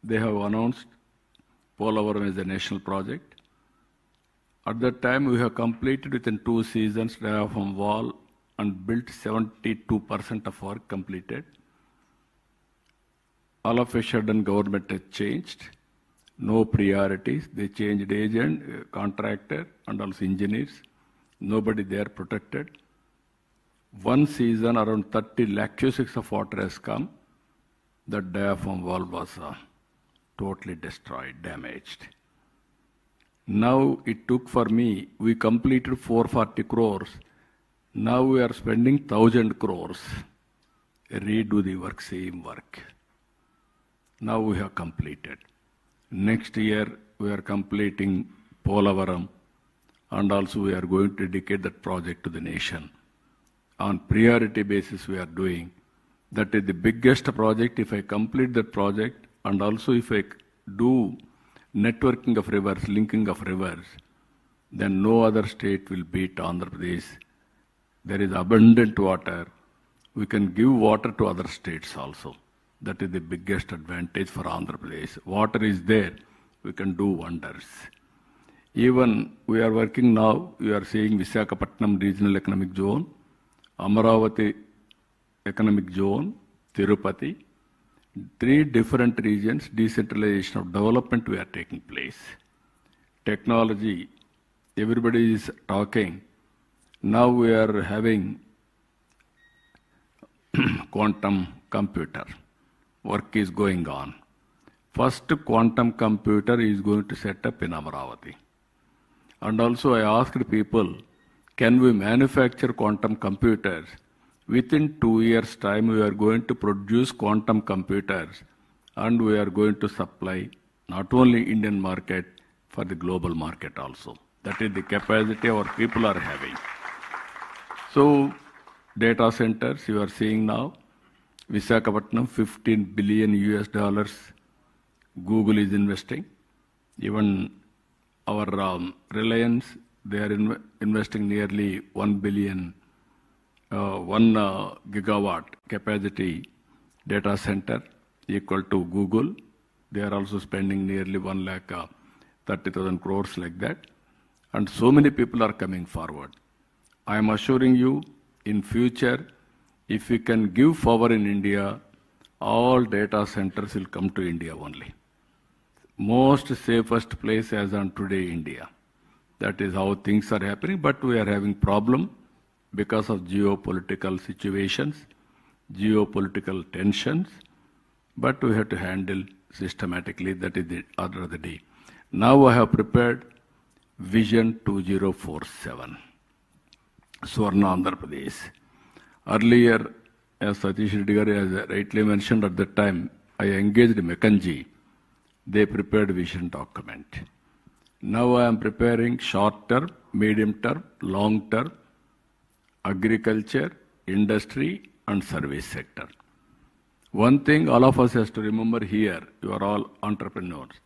they have announced Polavaram as a national project. At that time, we have completed within 2 seasons diaphragm wall and built 72% of work completed. All of a sudden, government has changed. No priorities. They changed agent, contractor, and also engineers. Nobody there protected. One season, around 30 lakh cubics of water has come. The diaphragm wall was totally destroyed, damaged. Now it took for me, we completed 440 crores. Now we are spending 1,000 crores. Redo the work, same work. Now we have completed. Next year we are completing Polavaram, and also we are going to dedicate that project to the nation. On priority basis we are doing. That is the biggest project. If I complete that project, and also if I do networking of rivers, linking of rivers, then no other state will beat Andhra Pradesh. There is abundant water. We can give water to other states also. That is the biggest advantage for Andhra Pradesh. Water is there, we can do wonders. Even we are working now, we are seeing Visakhapatnam Regional Economic Zone, Amaravati Economic Zone, Tirupati, 3 different regions, decentralization of development we are taking place. Technology, everybody is talking. Now we are having quantum computer. Work is going on. First quantum computer is going to set up in Amaravati. And also I asked people, can we manufacture quantum computers? Within 2 years' time, we are going to produce quantum computers and we are going to supply not only Indian market, for the global market also. That is the capacity our people are having. So, data centers you are seeing now, Visakhapatnam, $15 billion US dollars Google is investing. Even our Reliance, they are investing nearly 1 billion 1 gigawatt capacity data center equal to Google. They are also spending nearly 1,30,000 crores like that. And so many people are coming forward. I am assuring you, in future, if we can give power in India, all data centers will come to India only. Most safest place as on today, India. That is how things are happening, but we are having problem because of geopolitical situations, geopolitical tensions, but we have to handle systematically. That is the order of the day. Now I have prepared Vision 2047, Swarna Andhra Pradesh. Earlier, as Satish Reddy has rightly mentioned at that time, I engaged McKinsey. They prepared vision document. Now I am preparing short term, medium term, long term, agriculture, industry, and service sector. One thing all of us has to remember here, you are all entrepreneurs.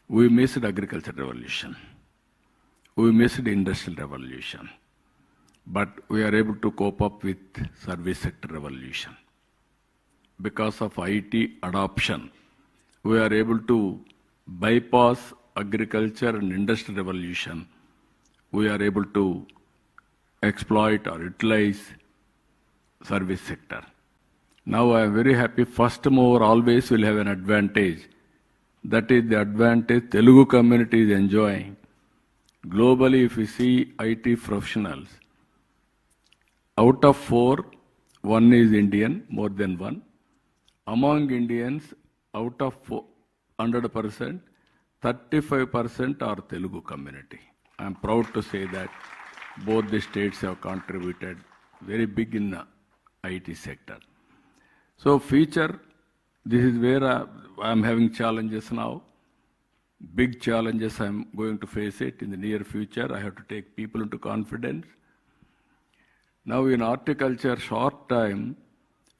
We missed agriculture revolution. We missed industrial revolution. But we are able to cope up with service sector revolution. Because of IT adoption, we are able to bypass agriculture and industrial revolution. We are able to exploit or utilize service sector. Now I am very happy. First mover always will have an advantage. That is the advantage Telugu community is enjoying. Globally, if you see IT professionals, out of 4, 1 is Indian, more than 1. Among Indians, out of 100%, 35% are Telugu community. I am proud to say that both the states have contributed very big in the IT sector. So future, this is where I am having challenges now. Big challenges I am going to face it in the near future. I have to take people into confidence. Now in horticulture, short time,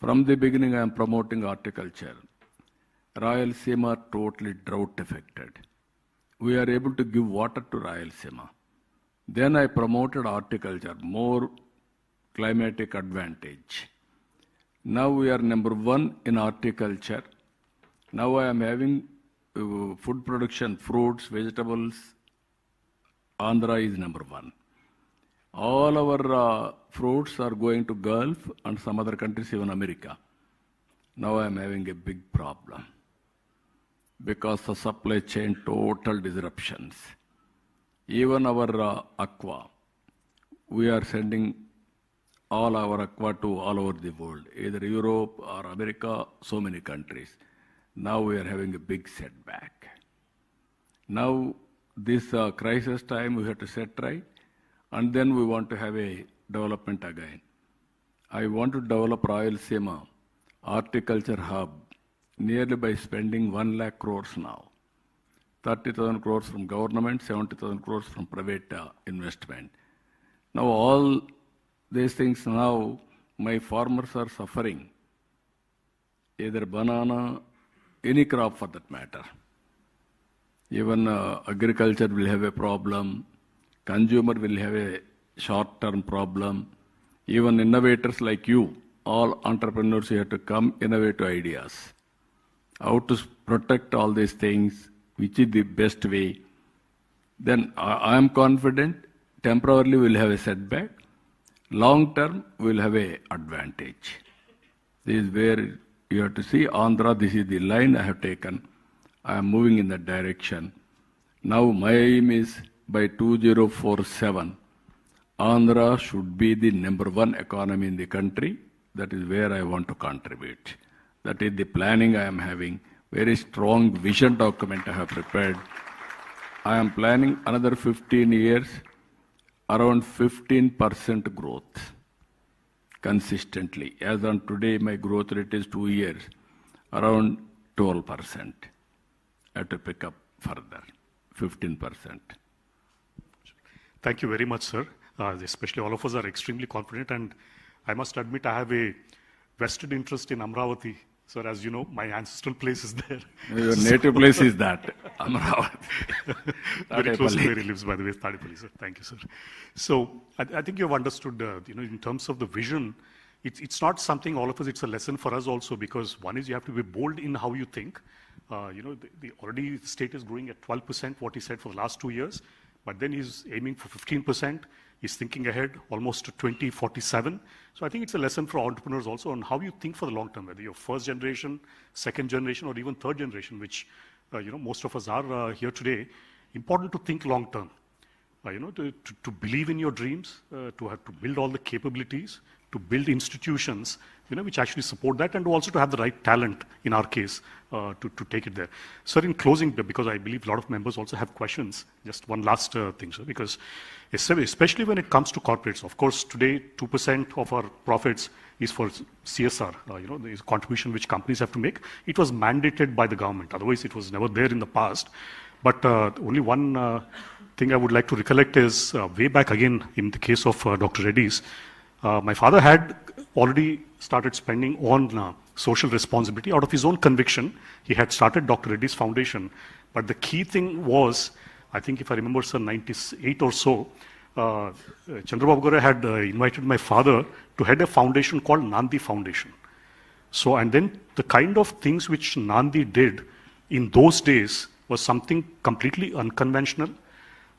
from the beginning I am promoting horticulture. Rayalaseema totally drought affected. We are able to give water to Rayalaseema. Then I promoted horticulture, more climatic advantage. Now we are number 1 in horticulture. Now I am having food production, fruits, vegetables. Andhra is number 1. All our fruits are going to Gulf and some other countries, even America. Now I am having a big problem because of supply chain total disruptions. Even our aqua, we are sending all our aqua to all over the world, either Europe or America, so many countries. Now we are having a big setback. Now this crisis time we have to set right, and then we want to have a development again. I want to develop Rayalaseema horticulture hub nearly by spending 1 lakh crores now. 30,000 crores from government, 70,000 crores from private investment. Now all these things now, my farmers are suffering. Either banana, any crop for that matter. Even agriculture will have a problem. Consumer will have a short-term problem. Even innovators like you, all entrepreneurs, you have to come innovative ideas. How to protect all these things, which is the best way. Then I am confident, temporarily we will have a setback. Long term, we will have a advantage. This is where you have to see Andhra, this is the line I have taken. I am moving in that direction. Now my aim is by 2047, Andhra should be the number 1 economy in the country. That is where I want to contribute. That is the planning I am having. Very strong vision document I have prepared. I am planning another 15 years, around 15% growth consistently. As on today, my growth rate is 2 years, around 12%. I have to pick up further, 15%. Thank you very much, sir. Especially all of us are extremely confident, and I must admit I have a vested interest in Amravati. Sir, as you know, my ancestral place is there. Your native place is that, Amravati. Very close to where he lives, by the way, Tadipalli, sir. Thank you, sir. So I think you've understood, in terms of the vision, it's not something all of us, it's a lesson for us also, because one is you have to be bold in how you think. Already the state is growing at 12%, what he said for the last 2 years, but then he's aiming for 15%. He's thinking ahead, almost to 2047. So I think it's a lesson for entrepreneurs also on how you think for the long term, whether you're first generation, second generation, or even third generation, which most of us are here today. Important to think long term, to believe in your dreams, to have to build all the capabilities, to build institutions, which actually support that, and also to have the right talent, in our case, to take it there. Sir, in closing, because I believe a lot of members also have questions, just one last thing, sir, because especially when it comes to corporates, of course, today 2% of our profits is for CSR, the contribution which companies have to make. It was mandated by the government, otherwise it was never there in the past. But only one thing I would like to recollect is way back again in the case of Dr. Reddy's. My father had already started spending on social responsibility out of his own conviction. He had started Dr. Reddy's Foundation. But the key thing was, I think if I remember, sir, 98 or so, Chandrababu Naidu had invited my father to head a foundation called Nandi Foundation. So, and then the kind of things which Nandi did in those days was something completely unconventional.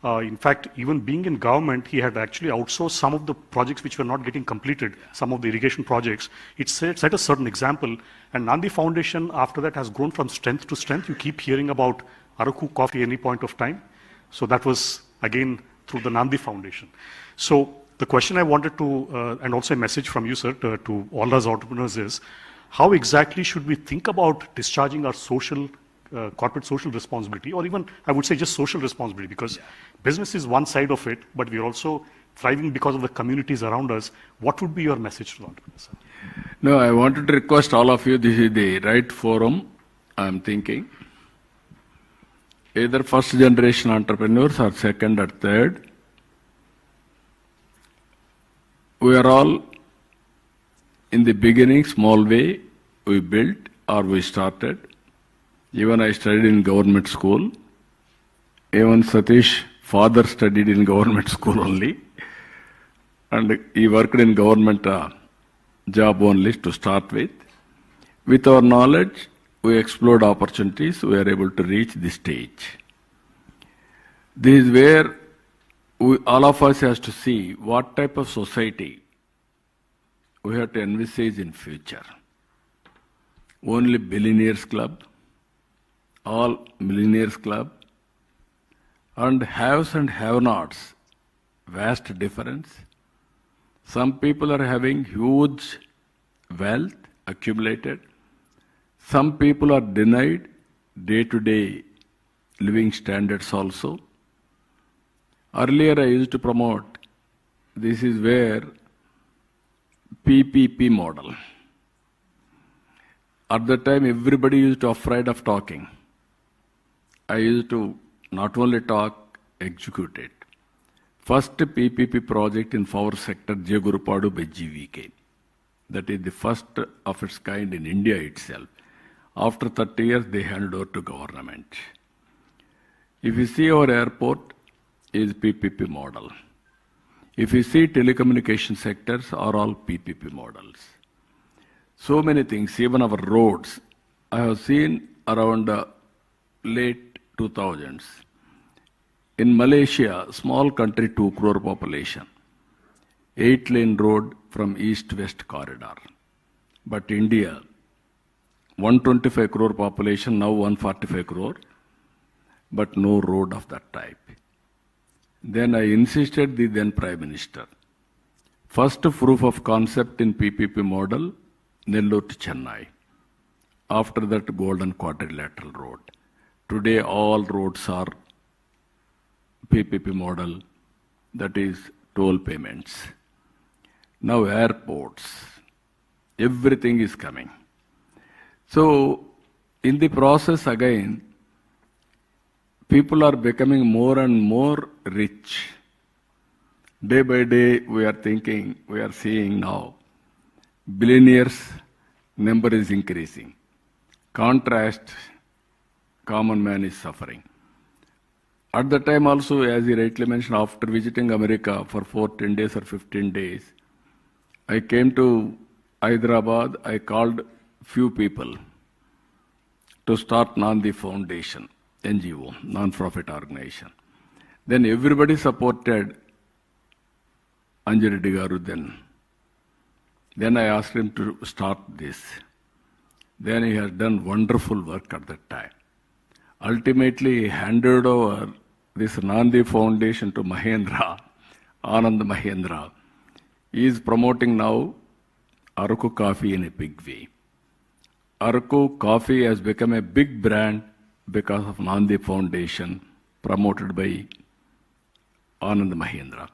In fact, even being in government, he had actually outsourced some of the projects which were not getting completed, some of the irrigation projects. It set a certain example. And Nandi Foundation, after that, has grown from strength to strength. You keep hearing about Araku coffee any point of time. So that was, again, through the Nandi Foundation. So the question I wanted to, and also a message from you, sir, to all us entrepreneurs is, how exactly should we think about discharging our social, corporate social responsibility, or even, I would say, just social responsibility, because business is one side of it, but we're also thriving because of the communities around us. What would be your message to the entrepreneurs, sir? No, I wanted to request all of you, this is the right forum, I'm thinking. Either first generation entrepreneurs or second or third. We are all in the beginning, small way, we built or we started. Even I studied in government school. Even Satish, father studied in government school only. And he worked in government job only to start with. With our knowledge, we explored opportunities, we are able to reach this stage. This is where all of us has to see what type of society we have to envisage in future. Only billionaires club, all millionaires club, and haves and have-nots, vast difference. Some people are having huge wealth accumulated. Some people are denied day-to-day living standards also. Earlier I used to promote, this is where PPP model. At that time everybody used to afraid of talking. I used to not only talk, execute it. First PPP project in power sector, Jagurupadu by GVK. That is the first of its kind in India itself. After 30 years, they handed over to government. If you see our airport, is PPP model. If you see telecommunication sectors are all PPP models. So many things, even our roads. I have seen around late 2000s. In Malaysia, small country, 2 crore population, 8-lane road from east-west corridor. But India, 125 crore population, now 145 crore, but no road of that type. Then I insisted the then Prime Minister. First proof of concept in PPP model, Nellore to Chennai. After that, Golden Quadrilateral Road. Today, all roads are PPP model, that is toll payments. Now airports, everything is coming. So, in the process again, people are becoming more and more rich. Day by day, we are thinking, we are seeing now, billionaires number is increasing. Contrast, common man is suffering. At the time also, as you rightly mentioned, after visiting America for 10 days or 15 days, I came to Hyderabad, I called few people to start Nandi Foundation, NGO, non-profit organization. Then everybody supported Anjali Garu then. Then I asked him to start this. Then he has done wonderful work at that time. Ultimately, he handed over this Nandi Foundation to Mahendra, Anand Mahendra. He is promoting now Araku coffee in a big way. Araku coffee has become a big brand because of Nandi Foundation, promoted by Anand Mahendra.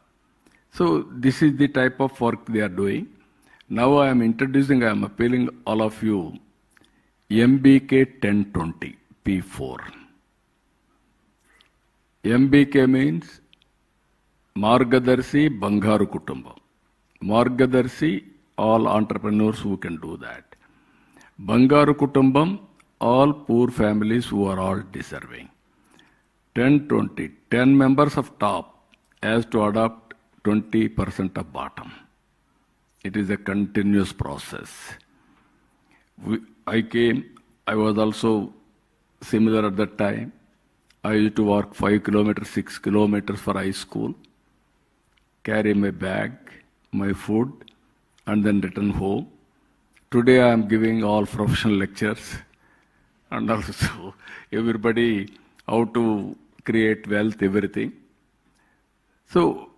So this is the type of work they are doing. Now I am introducing, I am appealing all of you, MBK 1020, P4. MBK means Margadarshi Bangaru Kutumba. Margadarshi, all entrepreneurs who can do that. Bangaru Kutumbam, all poor families who are all deserving. 1020, 10 members of top has to adopt 20% of bottom. It is a continuous process. I was also similar at that time. I used to walk 5 kilometers, 6 kilometers for high school, carry my bag, my food, and then return home. Today I am giving all professional lectures and also everybody how to create wealth, everything. So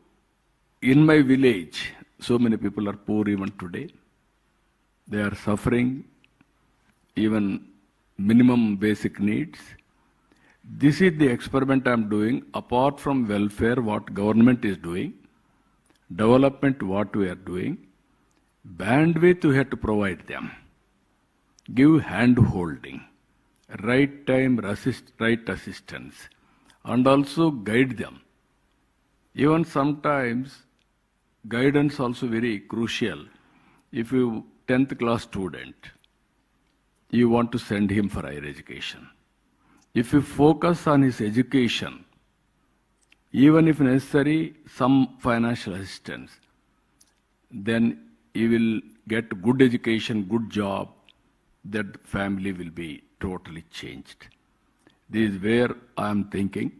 in my village, so many people are poor even today. They are suffering even minimum basic needs. This is the experiment I am doing. Apart from welfare, what government is doing, development, what we are doing, bandwidth we have to provide them. Give hand holding, right time, right assistance, and also guide them. Even sometimes, guidance also very crucial. If you 10th class student, you want to send him for higher education. If you focus on his education, even if necessary, some financial assistance, then he will get good education, good job, that family will be totally changed. This is where I am thinking.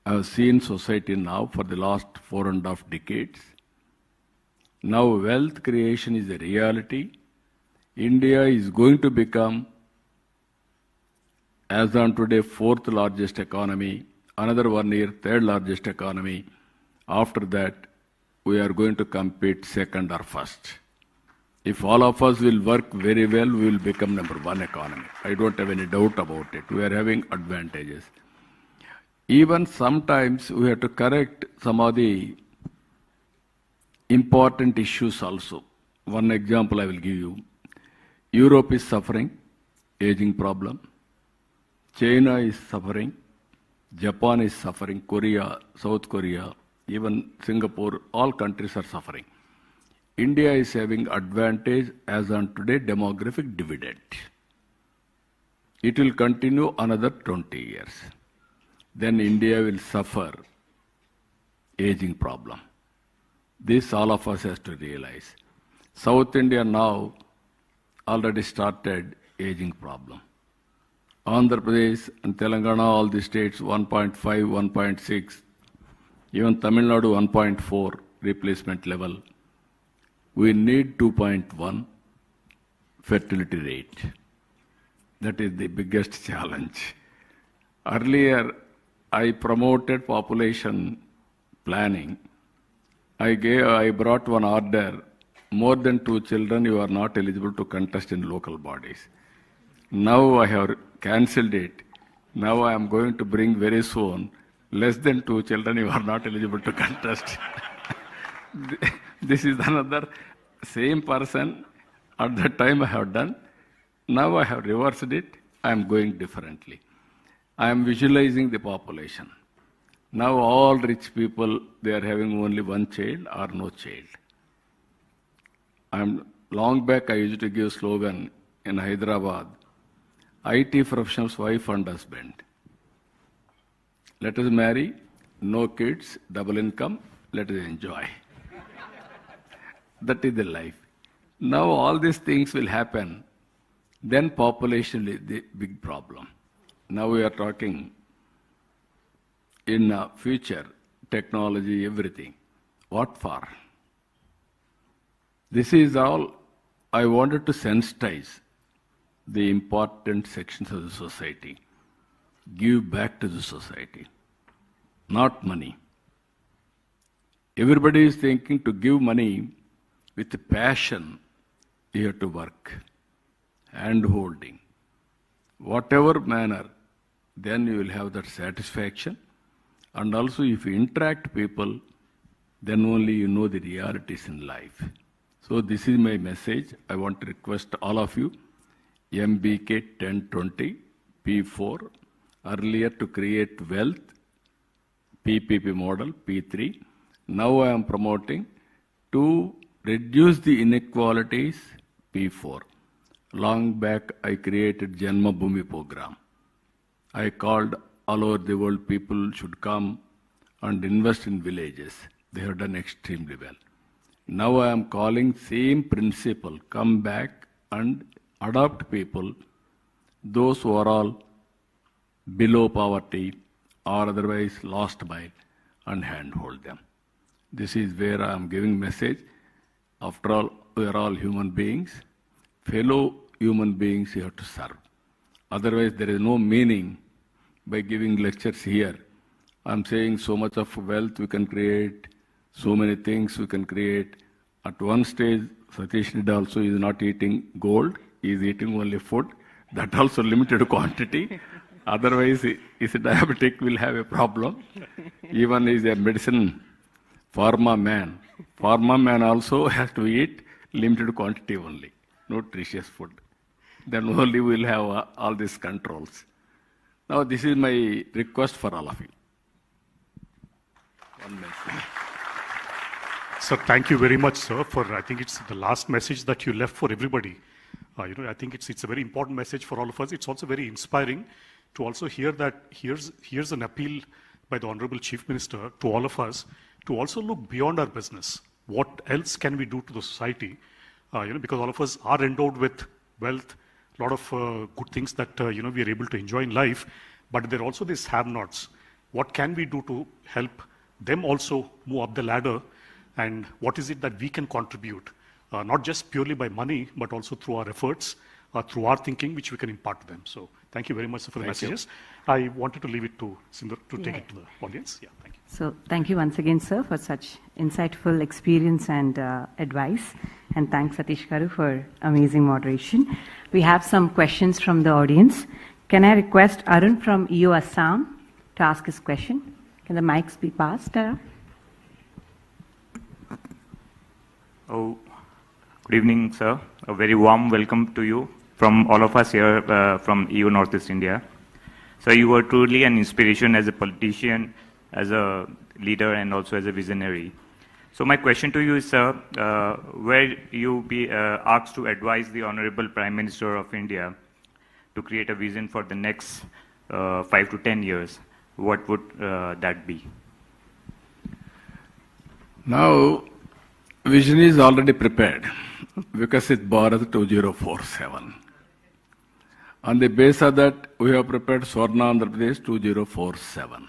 I have seen society now for the last 4.5 decades. Now wealth creation is a reality. India is going to become, as on today, 4th largest economy, another 1 year, 3rd largest economy. After that, we are going to compete 2nd or 1st. If all of us will work very well, we will become number 1 economy. I don't have any doubt about it. We are having advantages. Even sometimes we have to correct some of the important issues also. One example I will give you. Europe is suffering, aging problem. China is suffering, Japan is suffering, Korea, South Korea, even Singapore, all countries are suffering. India is having advantage as on today demographic dividend. It will continue another 20 years. Then India will suffer aging problem. This all of us has to realize. South India now already started aging problem. Andhra Pradesh and Telangana, all the states, 1.5, 1.6, even Tamil Nadu 1.4 replacement level. We need 2.1 fertility rate. That is the biggest challenge. Earlier, I promoted population planning. I brought one order, more than 2 children, you are not eligible to contest in local bodies. Now I have cancelled it. Now I am going to bring very soon, less than 2 children, you are not eligible to contest. This is another same person. At that time I have done. Now I have reversed it. I am going differently. I am visualizing the population. Now all rich people, they are having only 1 child or no child. Long back I used to give slogan in Hyderabad, IT professionals, wife and husband. Let us marry, no kids, double income, let us enjoy. That is the life. Now all these things will happen. Then population is the big problem. Now we are talking in future, technology, everything. What for? This is all I wanted to sensitize the important sections of the society. Give back to the society, not money. Everybody is thinking to give money with passion, you have to work, hand holding, whatever manner, then you will have that satisfaction. And also if you interact people, then only you know the realities in life. So this is my message. I want to request all of you, MBK 1020, P4, earlier to create wealth, PPP model, P3. Now I am promoting to reduce the inequalities, P4. Long back I created Janma Bhoomi program. I called all over the world people should come and invest in villages. They have done extremely well. Now I am calling same principle, come back and adopt people, those who are all below poverty or otherwise last mile and handhold them. This is where I am giving message. After all, we are all human beings. Fellow human beings you have to serve. Otherwise, there is no meaning by giving lectures here. I am saying so much of wealth we can create, so many things we can create. At one stage, Satish Reddy also is not eating gold, he is eating only food. That also limited quantity. Otherwise, is a diabetic will have a problem. Even is a medicine pharma man. Pharma man also has to eat limited quantity only, nutritious food. Then only we will have all these controls. Now, this is my request for all of you. One message. Sir, thank you very much, sir, for I think it's the last message that you left for everybody. I think it's a very important message for all of us. It's also very inspiring to also hear that here's an appeal by the Honorable Chief Minister to all of us to also look beyond our business. What else can we do to the society? Because all of us are endowed with wealth, a lot of good things that we are able to enjoy in life, but there are also these have-nots. What can we do to help them also move up the ladder? And what is it that we can contribute, not just purely by money, but also through our efforts, through our thinking, which we can impart to them. So thank you very much for the messages. I wanted to leave it to Sindhu to take it to the audience. Yeah, thank you. So thank you once again, sir, for such insightful experience and advice. And thanks, Satish Garu, for amazing moderation. We have some questions from the audience. Can I request Arun from EO Assam to ask his question? Can the mics be passed around? Oh, good evening, sir. A very warm welcome to you from all of us here from EU Northeast India. So you were truly an inspiration as a politician, as a leader, and also as a visionary. So my question to you is, sir, where you be asked to advise the Honorable Prime Minister of India to create a vision for the next 5 to 10 years, what would that be? Now, vision is already prepared because it's Bharat 2047. On the base of that, we have prepared Swarna Andhra Pradesh 2047.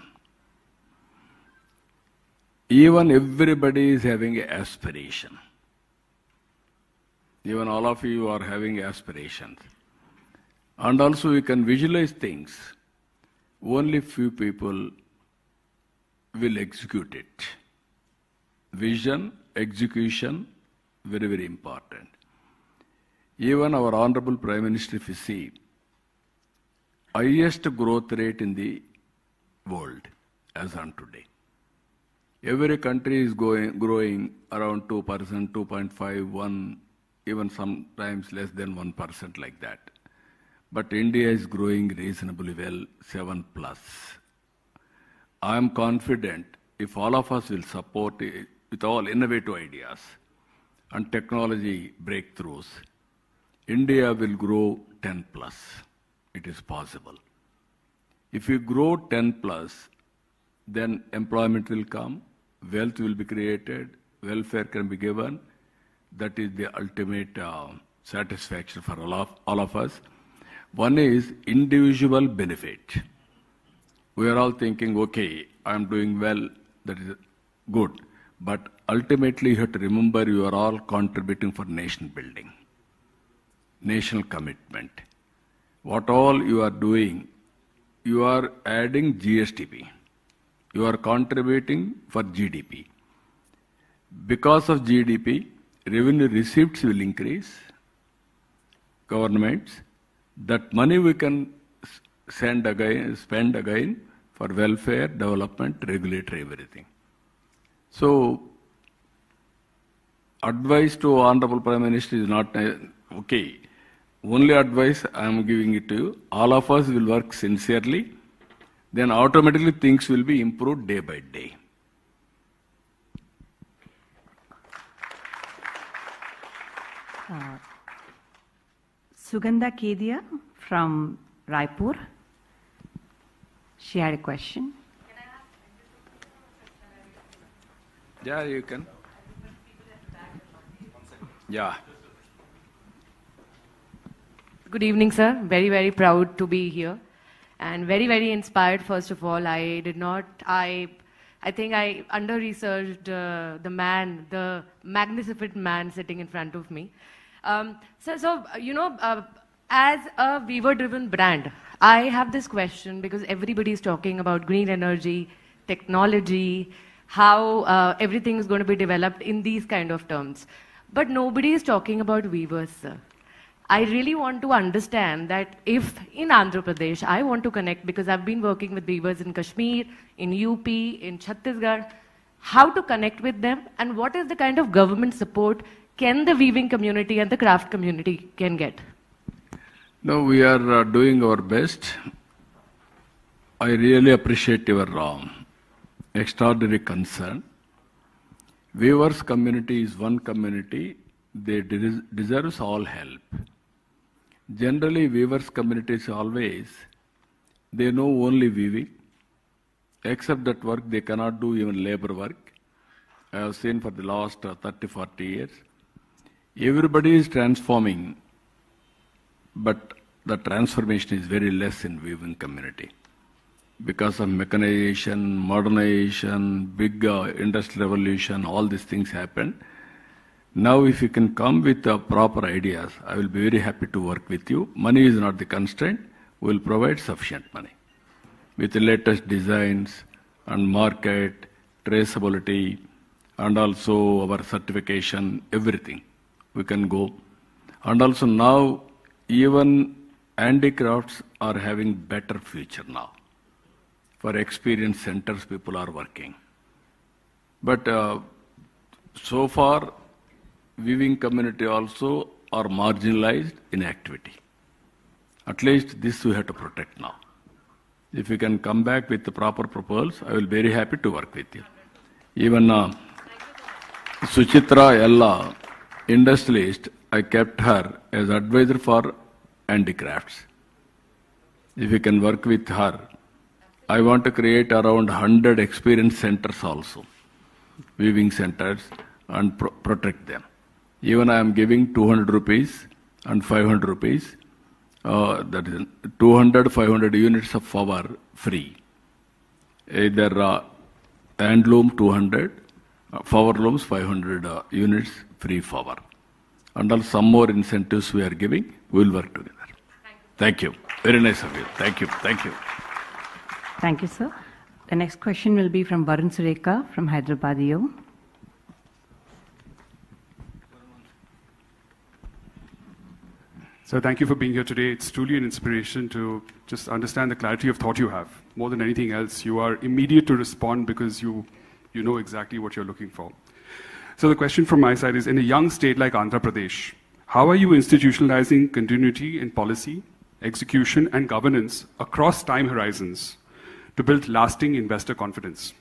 Even everybody is having an aspiration. Even all of you are having aspirations. And also we can visualize things. Only few people will execute it. Vision, execution, very, very important. Even our Honorable Prime Minister, if you see, highest growth rate in the world as on today. Every country is growing around 2%, 2.5, 1, even sometimes less than 1% like that. But India is growing reasonably well, 7+. I am confident if all of us will support it with all innovative ideas and technology breakthroughs, India will grow 10+. It is possible. If you grow 10+, then employment will come, wealth will be created, welfare can be given. That is the ultimate satisfaction for all of us. One is individual benefit. We are all thinking, okay, I am doing well, that is good. But ultimately you have to remember you are all contributing for nation building, national commitment. What all you are doing, you are adding GSTP. You are contributing for GDP. Because of GDP, revenue receipts will increase, governments. That money we can spend again for welfare, development, regulatory, everything. So, advice to Honorable Prime Minister is not okay. Only advice I am giving it to you. All of us will work sincerely. Then automatically things will be improved day by day. Sugandha Kedia from Raipur. She had a question. Yeah, you can. Yeah. Good evening, sir. Very, very proud to be here. and very, very inspired, first of all. I think I under-researched the magnificent man sitting in front of me. As a Weaver-driven brand, I have this question because everybody is talking about green energy, technology, how everything is going to be developed in these kind of terms. But nobody is talking about weavers, sir. I really want to understand that if in Andhra Pradesh, I want to connect because I've been working with weavers in Kashmir, in UP, in Chhattisgarh, how to connect with them and what is the kind of government support can the weaving community and the craft community can get? No, we are doing our best. I really appreciate your extraordinary concern. Weavers community is one community. They deserves all help. Generally, weavers communities always, they know only weaving. Except that work, they cannot do even labor work. I have seen for the last 30, 40 years. Everybody is transforming, but the transformation is very less in weaving community. Because of mechanization, modernization, big industrial revolution, all these things happened. Now if you can come with proper ideas, I will be very happy to work with you. Money is not the constraint. We will provide sufficient money. With the latest designs and market, traceability, and also our certification, everything. We can go. And also now, even handicrafts are having better future now. For experience centers, people are working. But so far, weaving community also are marginalized in activity. At least this we have to protect now. If you can come back with the proper proposals, I will be very happy to work with you. Even Suchitra Ella, industrialist, I kept her as advisor for handicrafts. If you can work with her, I want to create around 100 experience centers also, weaving centers, and protect them. Even I am giving 200 rupees and 500 rupees, that is 200, 500 units of flower free. Either handloom 200, flower looms 500 units free flower. And also some more incentives we are giving, we will work together. Thank you. Very nice of you. Thank you. Thank you. Thank you, sir. The next question will be from Varun Sureka from Hyderabad EO. So thank you for being here today. It's truly an inspiration to just understand the clarity of thought you have. More than anything else, you are immediate to respond because you know exactly what you're looking for. So the question from my side is, in a young state like Andhra Pradesh, how are you institutionalizing continuity in policy, execution, and governance across time horizons to build lasting investor confidence?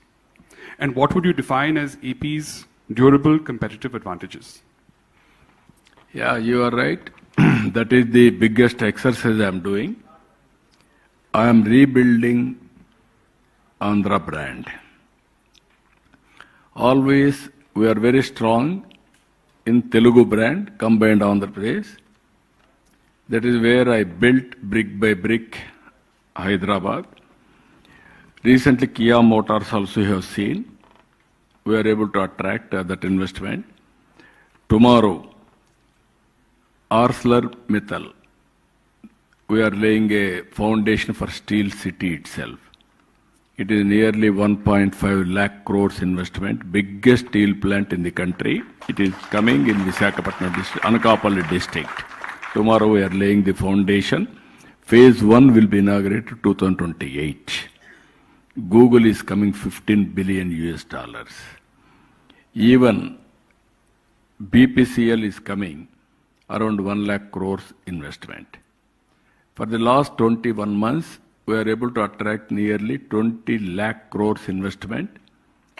And what would you define as AP's durable competitive advantages? Yeah, you are right. That is the biggest exercise I am doing. I am rebuilding Andhra brand. Always we are very strong in Telugu brand, combined Andhra Pradesh. That is where I built brick by brick Hyderabad. Recently Kia Motors also you have seen. We are able to attract that investment. Tomorrow, ArcelorMittal, we are laying a foundation for Steel City itself. It is nearly 1.5 lakh crores investment, biggest steel plant in the country. It is coming in Visakhapatnam district, Anakapalli district. Tomorrow we are laying the foundation. Phase 1 will be inaugurated 2028. Google is coming $15 billion US. Even BPCL is coming around 1 lakh crores investment. For the last 21 months, we are able to attract nearly 20 lakh crores investment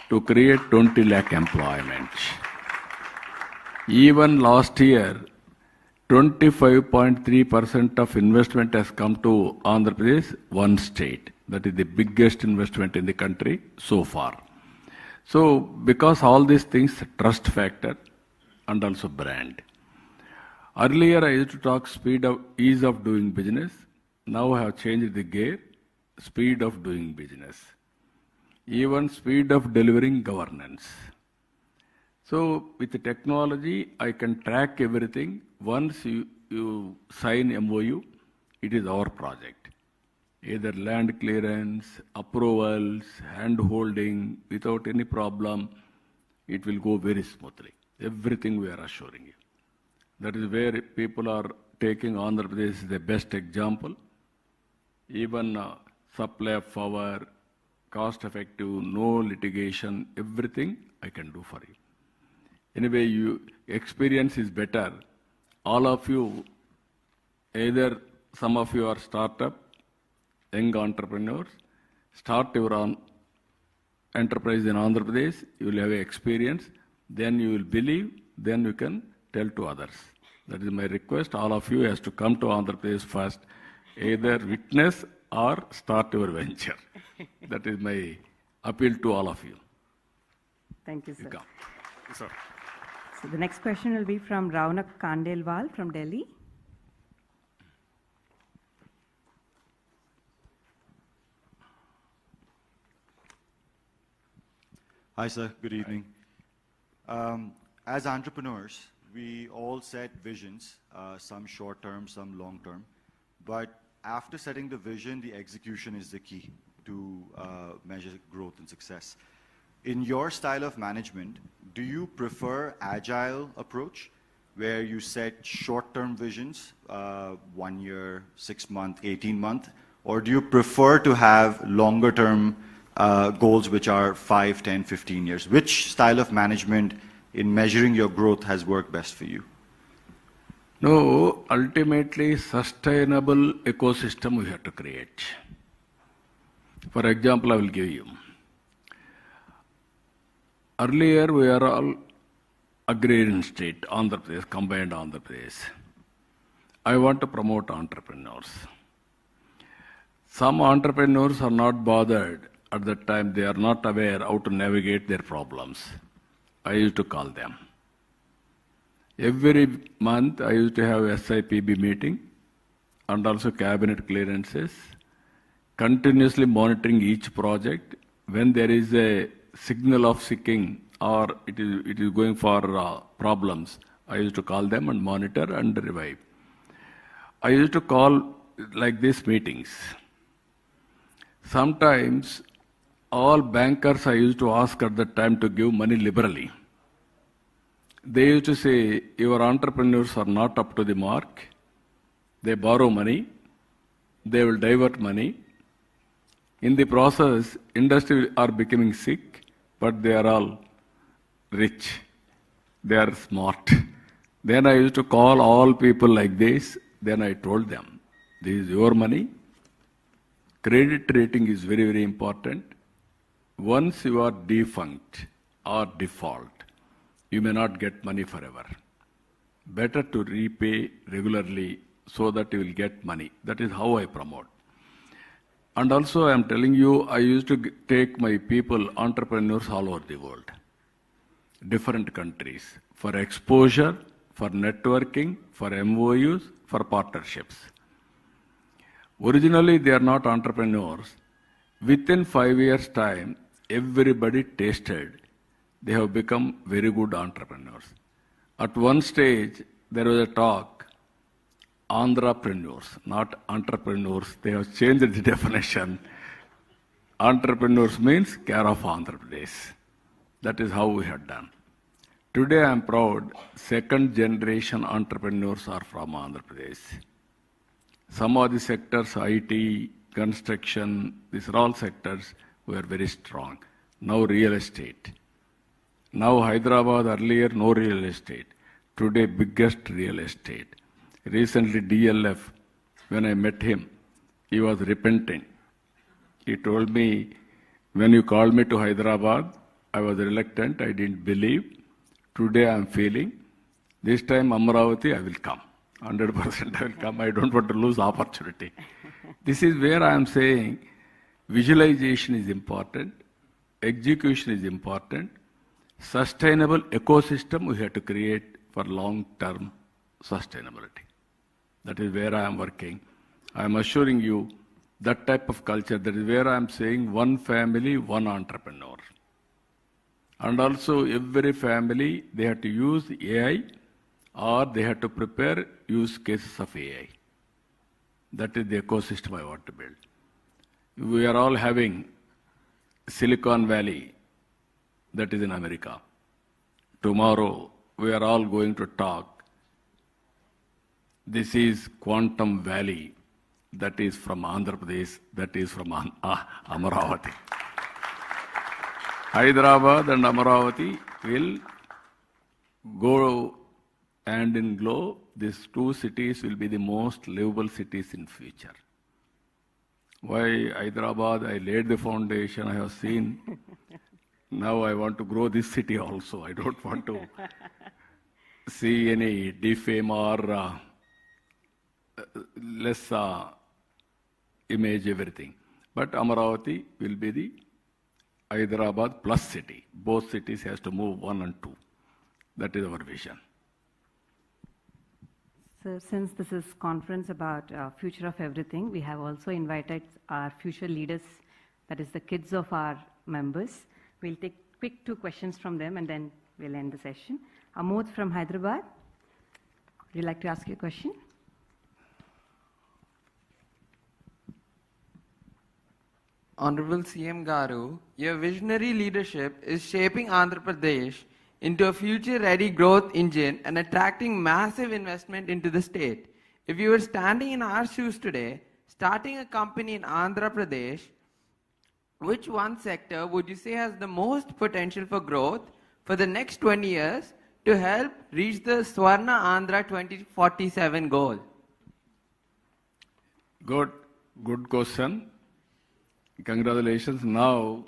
to create 20 lakh employment. Even last year, 25.3% of investment has come to Andhra Pradesh, one state. That is the biggest investment in the country so far. So, because all these things, trust factor and also brand. Earlier I used to talk speed of ease of doing business. Now I have changed the gear. speed of doing business, even speed of delivering governance. So with the technology, I can track everything. Once you sign MOU, it is our project. Either land clearance, approvals, hand-holding, without any problem, it will go very smoothly. Everything we are assuring you. That is where people are taking Andhra Pradesh as the best example. Even supply of power, cost-effective, no litigation, everything I can do for you. Anyway, experience is better. All of you, either some of you are startup, young entrepreneurs, start your own enterprise in Andhra Pradesh, you will have experience, then you will believe, then you can tell to others. That is my request. All of you has to come to Andhra Pradesh first, either witness or start your venture. That is my appeal to all of you. Thank you, sir. Yes, sir. So the next question will be from Raunak Kandelwal from Delhi. Hi, sir. Good evening. As entrepreneurs, we all set visions, some short-term, some long-term. But after setting the vision, the execution is the key to measure growth and success. In your style of management, do you prefer agile approach, where you set short-term visions, 1 year, 6 month, 18 month, or do you prefer to have longer-term goals which are 5, 10, 15 years? Which style of management in measuring your growth has worked best for you? No, ultimately sustainable ecosystem we have to create. For example, I will give you. Earlier we are all agrarian state, Andhra Pradesh, combined Andhra Pradesh. I want to promote entrepreneurs. Some entrepreneurs are not bothered at that time, they are not aware how to navigate their problems. I used to call them. Every month I used to have SIPB meeting and also cabinet clearances, continuously monitoring each project. When there is a signal of seeking or it is going for problems, I used to call them and monitor and revive. I used to call like these meetings. Sometimes all bankers I used to ask at that time to give money liberally. They used to say, your entrepreneurs are not up to the mark. They borrow money. They will divert money. In the process, industry are becoming sick, but they are all rich. They are smart. Then I used to call all people like this. Then I told them, this is your money. Credit rating is very, very important. Once you are defunct or default, you may not get money forever. Better to repay regularly so that you will get money. That is how I promote. And also I am telling you, I used to take my people, entrepreneurs all over the world, different countries, for exposure, for networking, for MOUs, for partnerships. Originally they are not entrepreneurs. Within 5 years' time, everybody tasted. They have become very good entrepreneurs. At one stage, there was a talk, Andhrapreneurs, not entrepreneurs. They have changed the definition. Entrepreneurs means care of Andhra Pradesh. That is how we have done. Today I am proud, second generation entrepreneurs are from Andhra Pradesh. Some of the sectors, IT, construction, these are all sectors were very strong. Now real estate. Now Hyderabad, earlier no real estate. Today biggest real estate. Recently DLF, when I met him, he was repentant. He told me, when you called me to Hyderabad, I was reluctant, I didn't believe. Today I am feeling, this time Amravati I will come. 100% I will come. I don't want to lose opportunity. This is where I am saying visualization is important, execution is important, sustainable ecosystem we have to create for long-term sustainability. That is where I am working. I am assuring you That type of culture, that is where I'm saying one family, one entrepreneur. And also every family, they have to use AI or they have to prepare use cases of AI. That is the ecosystem I want to build. We are all having Silicon Valley, that is in America. Tomorrow, we are all going to talk. This is Quantum Valley, that is from Andhra Pradesh, that is from Amaravati. Hyderabad and Amaravati will go hand in glove. These two cities will be the most livable cities in future. Why Hyderabad? I laid the foundation, I have seen. Now I want to grow this city also. I don't want to see any defame or less image, everything. But Amaravati will be the Hyderabad plus city. Both cities has to move 1 and 2. That is our vision. So since this is conference about future of everything, we have also invited our future leaders, that is the kids of our members. We'll take quick 2 questions from them and then we'll end the session. Amod from Hyderabad, would you like to ask your question? Honorable CM Garu, your visionary leadership is shaping Andhra Pradesh into a future-ready growth engine and attracting massive investment into the state. If you were standing in our shoes today, starting a company in Andhra Pradesh, which one sector would you say has the most potential for growth for the next 20 years to help reach the Swarna Andhra 2047 goal? Good question. Congratulations. Now,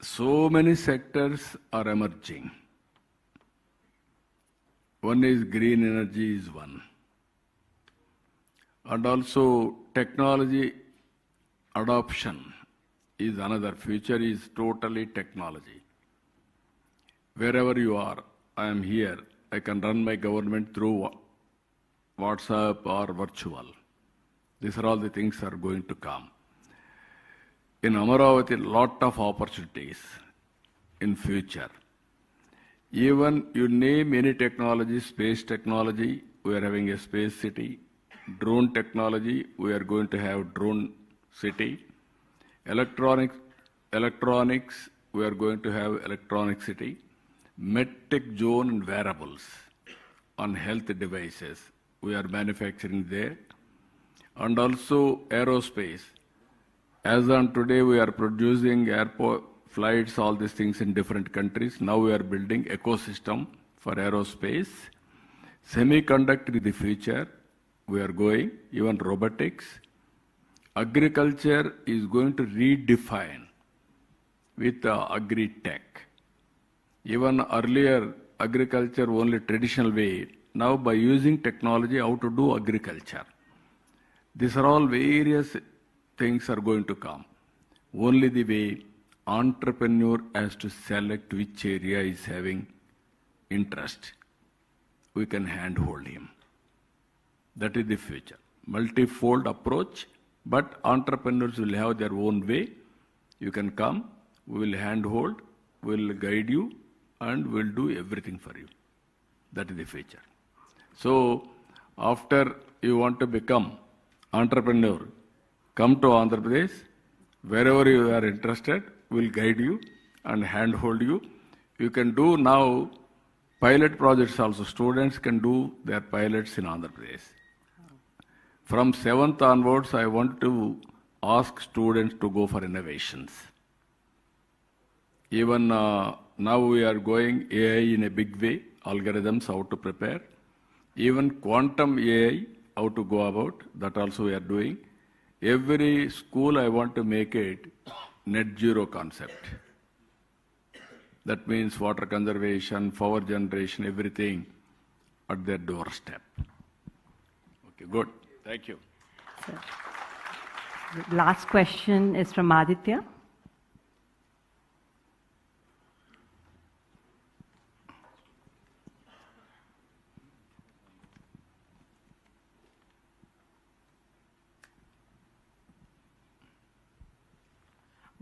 so many sectors are emerging. One is green energy is one. And also technology adoption is another. Future is totally technology. Wherever you are, I am here. I can run my government through WhatsApp or virtual. These are all the things that are going to come. In Amaravati, lot of opportunities in future. Even you name any technology, space technology, we are having a space city. Drone technology, we are going to have drone city. Electronics, we are going to have electronic city. MedTech zone and wearables on health devices, we are manufacturing there. And also aerospace. As on today, we are producing airport flights, all these things in different countries. Now we are building ecosystem for aerospace. Semiconductor is the future. We are going, even robotics. Agriculture is going to redefine with agri-tech. Even earlier, agriculture only traditional way. Now by using technology, how to do agriculture. These are all various things are going to come. Only the way entrepreneur has to select which area is having interest. We can handhold him. That is the future. Multifold approach, but entrepreneurs will have their own way. You can come, we will handhold, we will guide you, and we will do everything for you. That is the future. So, after you want to become entrepreneur, come to Andhra Pradesh. Wherever you are interested, we will guide you and handhold you. You can do now pilot projects also. Students can do their pilots in Andhra Pradesh. From 7th onwards, I want to ask students to go for innovations. Even now we are going AI in a big way, algorithms, how to prepare. Even quantum AI, how to go about, that also we are doing. Every school I want to make it net zero concept. That means water conservation, power generation, everything at their doorstep. Okay, good. Thank you. So, the last question is from Aditya.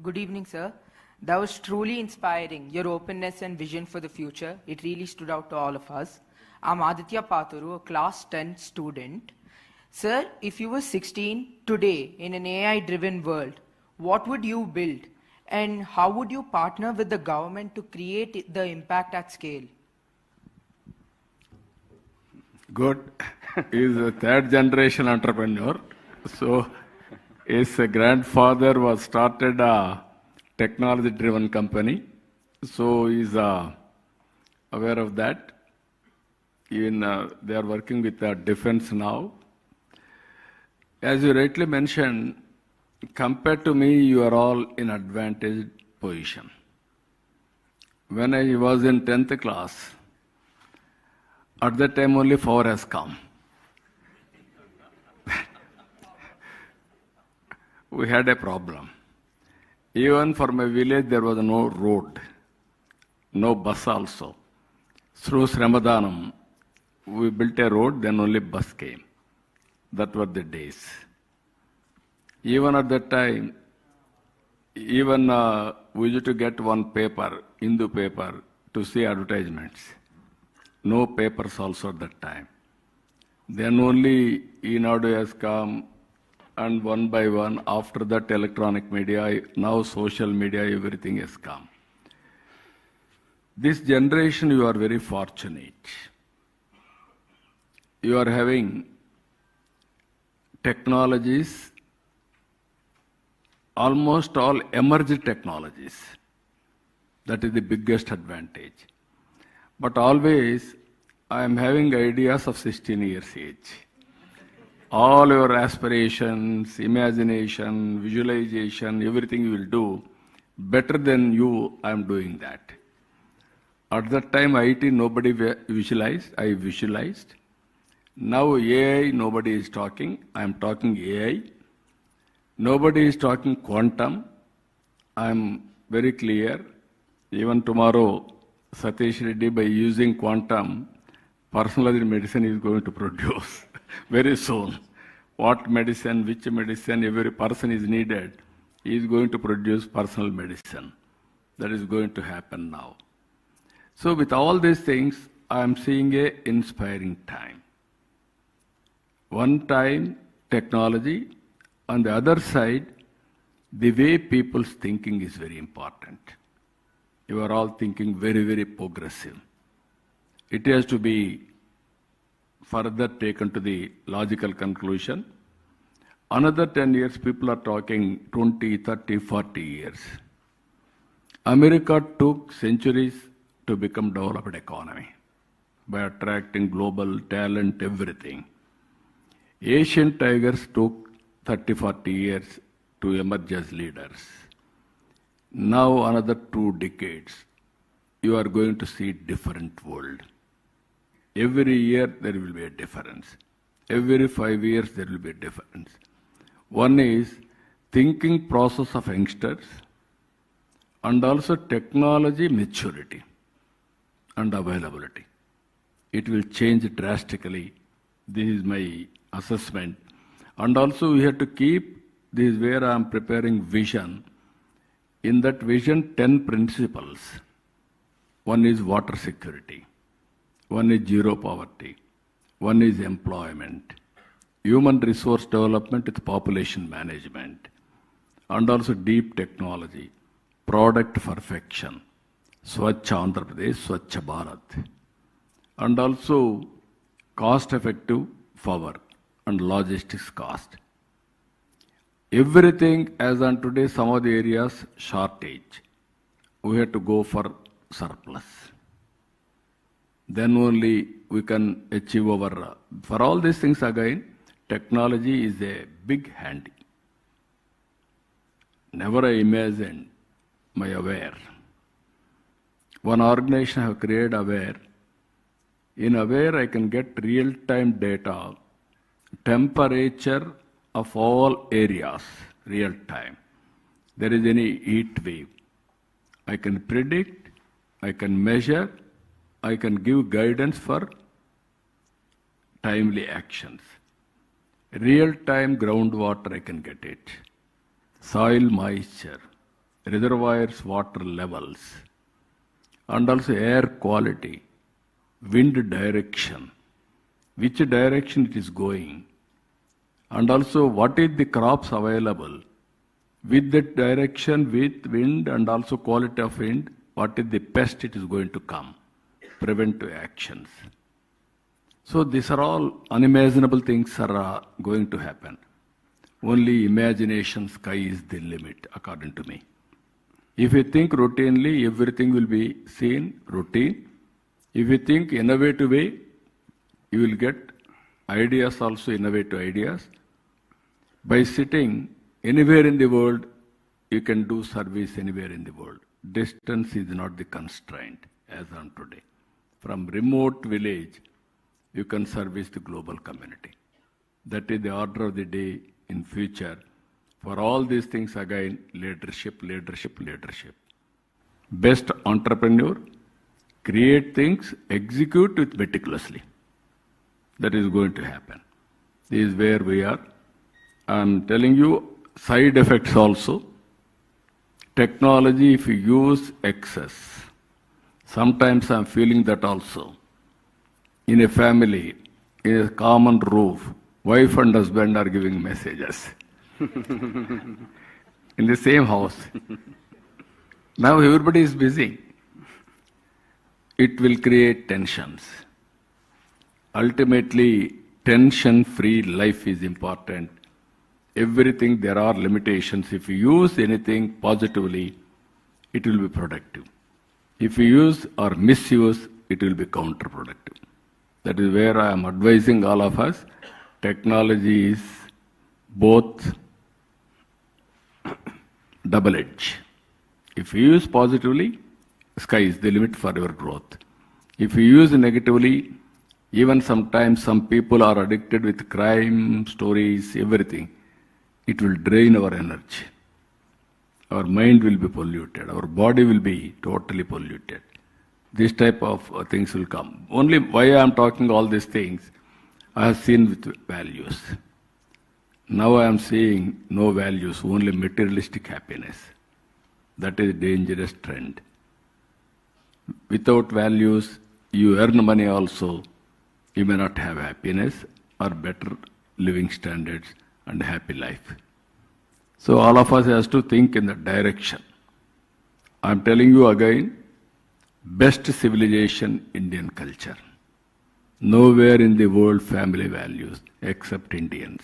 Good evening, sir. That was truly inspiring, your openness and vision for the future. It really stood out to all of us. I'm Aditya Paturu, a class 10 student. Sir, if you were 16 today in an AI-driven world, what would you build? And how would you partner with the government to create the impact at scale? Good. He's a third generation entrepreneur. So his grandfather was started a technology-driven company. So he's aware of that. Even they are working with defense now. As you rightly mentioned, compared to me, you are all in advantaged position. When I was in 10th class, at that time only 4 has come. We had a problem. Even for my village, there was no road, no bus also. Through Sramadanam, we built a road, then only bus came. That were the days. Even at that time, even we used to get one paper, Hindu paper, to see advertisements. No papers also at that time. Then only Enadu has come, and one by one, after that electronic media, now social media, everything has come. This generation, you are very fortunate. You are having technologies, almost all emerging technologies. That is the biggest advantage. But always, I am having ideas of 16 years age. All your aspirations, imagination, visualization, everything you will do, better than you, I am doing that. At that time, IT, nobody visualized, I visualized. Now AI, nobody is talking, I am talking AI. Nobody is talking quantum, I am very clear. Even tomorrow, Satish Reddy, by using quantum, personalized medicine is going to produce very soon. What medicine, which medicine, every person is needed, he is going to produce personal medicine. That is going to happen now. So with all these things, I am seeing an inspiring time. One time, technology. On the other side, the way people's thinking is very important. You are all thinking very, very progressive. It has to be further taken to the logical conclusion. Another 10 years, people are talking 20, 30, 40 years. America took centuries to become developed economy by attracting global talent, everything. Asian tigers took 30, 40 years to emerge as leaders. Now another 2 decades, you are going to see different world. Every year there will be a difference. Every 5 years there will be a difference. One is thinking process of youngsters and also technology maturity and availability. It will change drastically. This is my assessment. And also we have to keep, this is where I am preparing vision. In that vision, 10 principles. One is water security. One is zero poverty. One is employment. Human resource development with population management. And also deep technology. Product perfection. Swachh Andhra Pradesh, Swachh Bharat. And also cost effective power and logistics cost. Everything as on today, some of the areas shortage. We have to go for surplus. Then only we can achieve our, for all these things again, technology is a big handy. Never I imagined my Aware. One organization have created Aware. In Aware I can get real-time data, temperature of all areas, real time. There is any heat wave. I can predict, I can measure, I can give guidance for timely actions. Real time groundwater I can get it. Soil moisture, reservoirs, water levels, and also air quality, wind direction, which direction it is going, and also what is the crops available with that direction, with wind and also quality of wind, what is the pest it is going to come, preventive actions. So these are all unimaginable things are going to happen. Only imagination, sky is the limit, according to me. If you think routinely, everything will be seen routine. If you think innovative way, you will get ideas also, innovative ideas. By sitting anywhere in the world, you can do service anywhere in the world. Distance is not the constraint as on today. From remote village, you can service the global community. That is the order of the day in future. For all these things, again, leadership, leadership, leadership. Best entrepreneur, create things, execute it meticulously. That is going to happen. This is where we are. I'm telling you, side effects also. Technology, if you use excess, sometimes I'm feeling that also. In a family, in a common roof, wife and husband are giving messages. In the same house. Now everybody is busy. It will create tensions. Ultimately, tension-free life is important. Everything, there are limitations. If you use anything positively, it will be productive. If you use or misuse, it will be counterproductive. That is where I am advising all of us. Technology is both double-edged. If you use positively, sky is the limit for your growth. If you use negatively, even sometimes some people are addicted with crime, stories, everything. It will drain our energy. Our mind will be polluted. Our body will be totally polluted. This type of things will come. Only why I am talking all these things, I have seen with values. Now I am seeing no values, only materialistic happiness. That is a dangerous trend. Without values, you earn money also, you may not have happiness or better living standards and happy life. So all of us has to think in that direction. I am telling you again, best civilization, Indian culture. Nowhere in the world family values except Indians.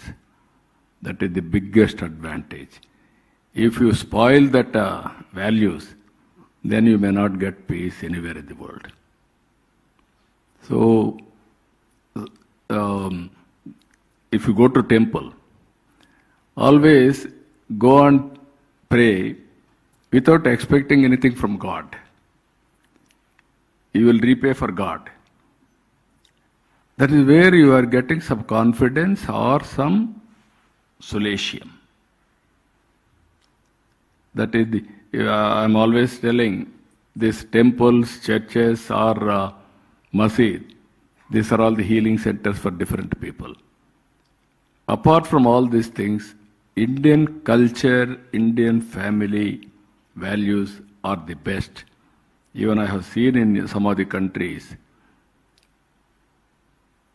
That is the biggest advantage. If you spoil that values, then you may not get peace anywhere in the world. So, if you go to temple, always go and pray without expecting anything from God. You will repay for God. That is where you are getting some confidence or some solatium. That is the, I'm always telling, these temples, churches or masjid, these are all the healing centers for different people. Apart from all these things, Indian culture, Indian family values are the best. Even I have seen in some of the countries,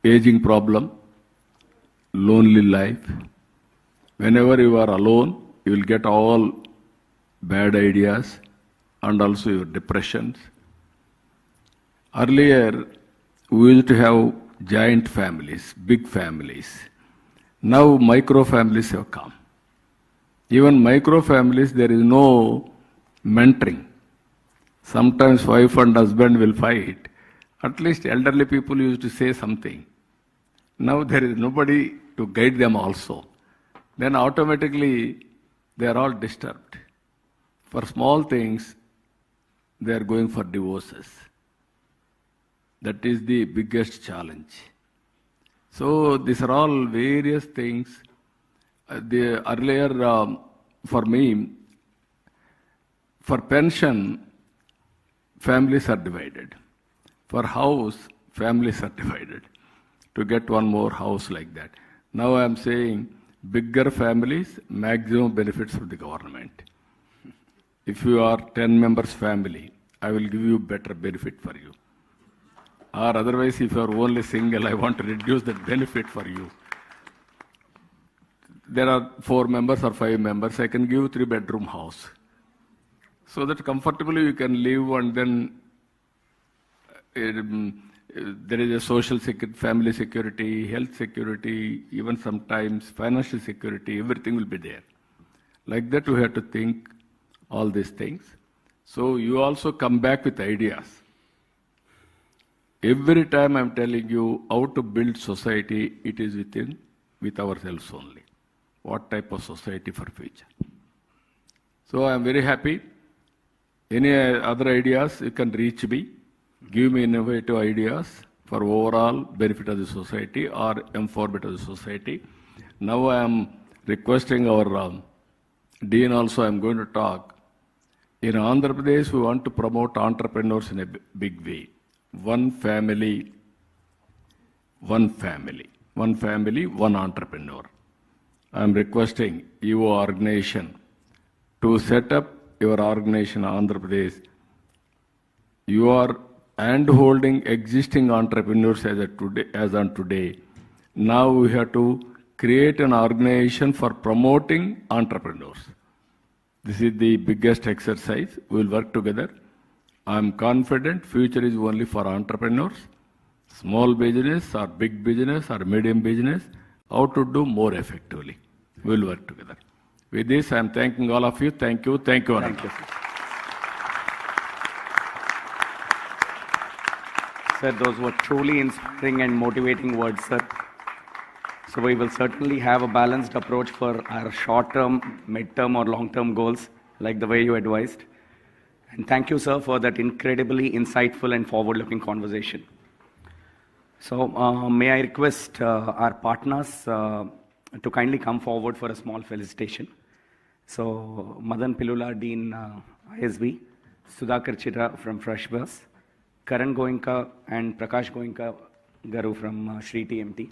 aging problem, lonely life. Whenever you are alone, you will get all bad ideas and also your depressions. Earlier, we used to have giant families, big families. Now micro families have come. Even micro families, there is no mentoring. Sometimes wife and husband will fight. At least elderly people used to say something. Now there is nobody to guide them also. Then automatically they are all disturbed. For small things, they are going for divorces. That is the biggest challenge. So these are all various things. Earlier, for me, for pension, families are divided. For house, families are divided. To get one more house like that. Now I am saying bigger families, maximum benefits for the government. if you are 10 members family, I will give you better benefit for you. Or otherwise, if you are only single, I want to reduce that benefit for you. There are 4 members or 5 members, I can give you 3-bedroom house. So that comfortably you can live, and then there is a social security, family security, health security, even sometimes financial security, everything will be there. Like that we have to think all these things. So you also come back with ideas. Every time I'm telling you how to build society, it is with ourselves only. What type of society for future? So I'm very happy. Any other ideas, you can reach me. Give me innovative ideas for overall benefit of the society or empowerment of the society. Now I am requesting our Dean also, I am going to talk. In Andhra Pradesh, we want to promote entrepreneurs in a big way. One family, one entrepreneur. I am requesting your organization to set up your organization Andhra Pradesh. You are hand-holding existing entrepreneurs as on today. Now we have to create an organization for promoting entrepreneurs. This is the biggest exercise. We will work together. I am confident future is only for entrepreneurs, small business or big business or medium business, how to do more effectively. We will work together. With this, I am thanking all of you. Thank you. Thank you. Thank you. Sir, those were truly inspiring and motivating words, sir. So we will certainly have a balanced approach for our short-term, mid-term or long-term goals, like the way you advised. And thank you, sir, for that incredibly insightful and forward-looking conversation. So may I request our partners to kindly come forward for a small felicitation. So Madan Pilula, Dean ISB, Sudhakar Chitra from Fresh Bus, Karan Goenka and Prakash Goenka Garu from Shri TMT.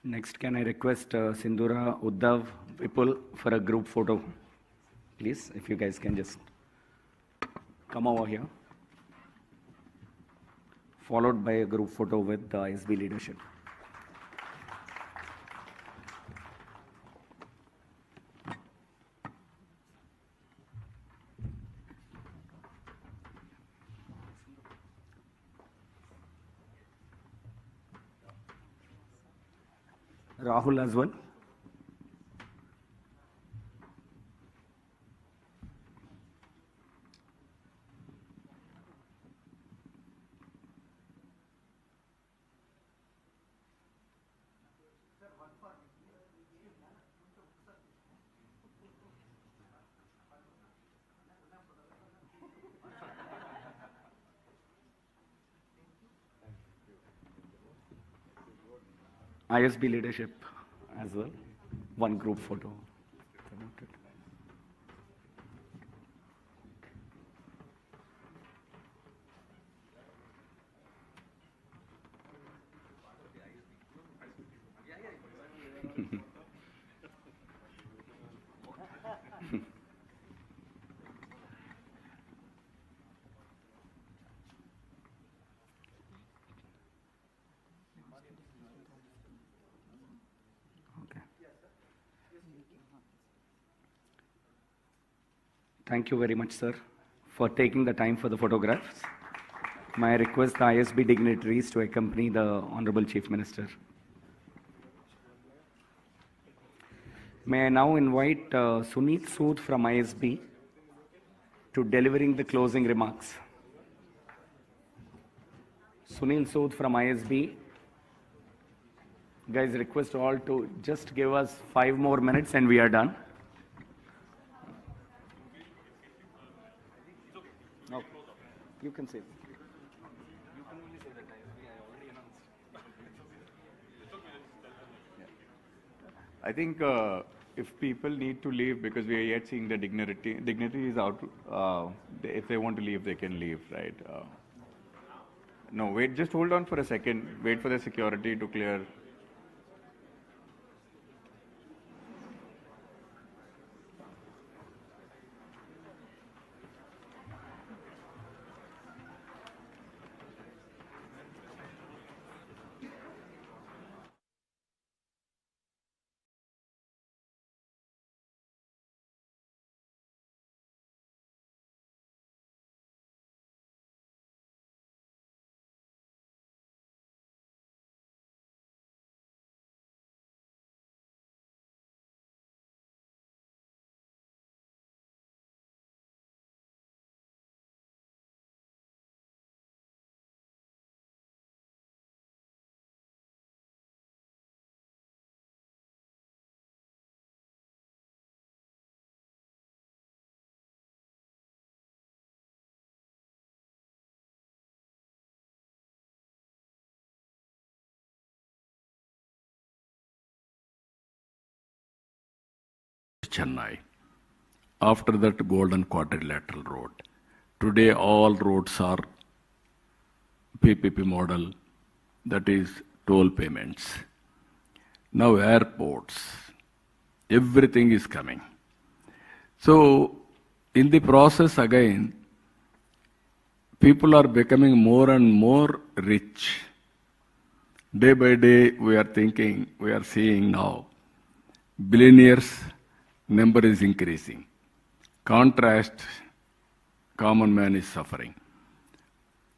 Next, can I request Sindhura, Uddhav, Vipul for a group photo, please, if you guys can just come over here, followed by a group photo with the ISB leadership. Rahul as well. ISB leadership as well. One group photo. Thank you very much, sir, for taking the time for the photographs. May I request the ISB dignitaries to accompany the Honorable Chief Minister. May I now invite Sunit Sood from ISB to delivering the closing remarks. Sunil Sood from ISB. Guys, request all to just give us 5 more minutes and we are done. You can say. I think if people need to leave because we are yet seeing the dignity is out. If they want to leave, they can leave, right? No, wait, just hold on for a second. Wait for the security to clear. Chennai. After that, Golden Quadrilateral Road. Today, all roads are PPP model, that is toll payments. Now airports, everything is coming. So in the process again, people are becoming more and more rich. Day by day, we are seeing now, billionaires number is increasing. Contrast, common man is suffering.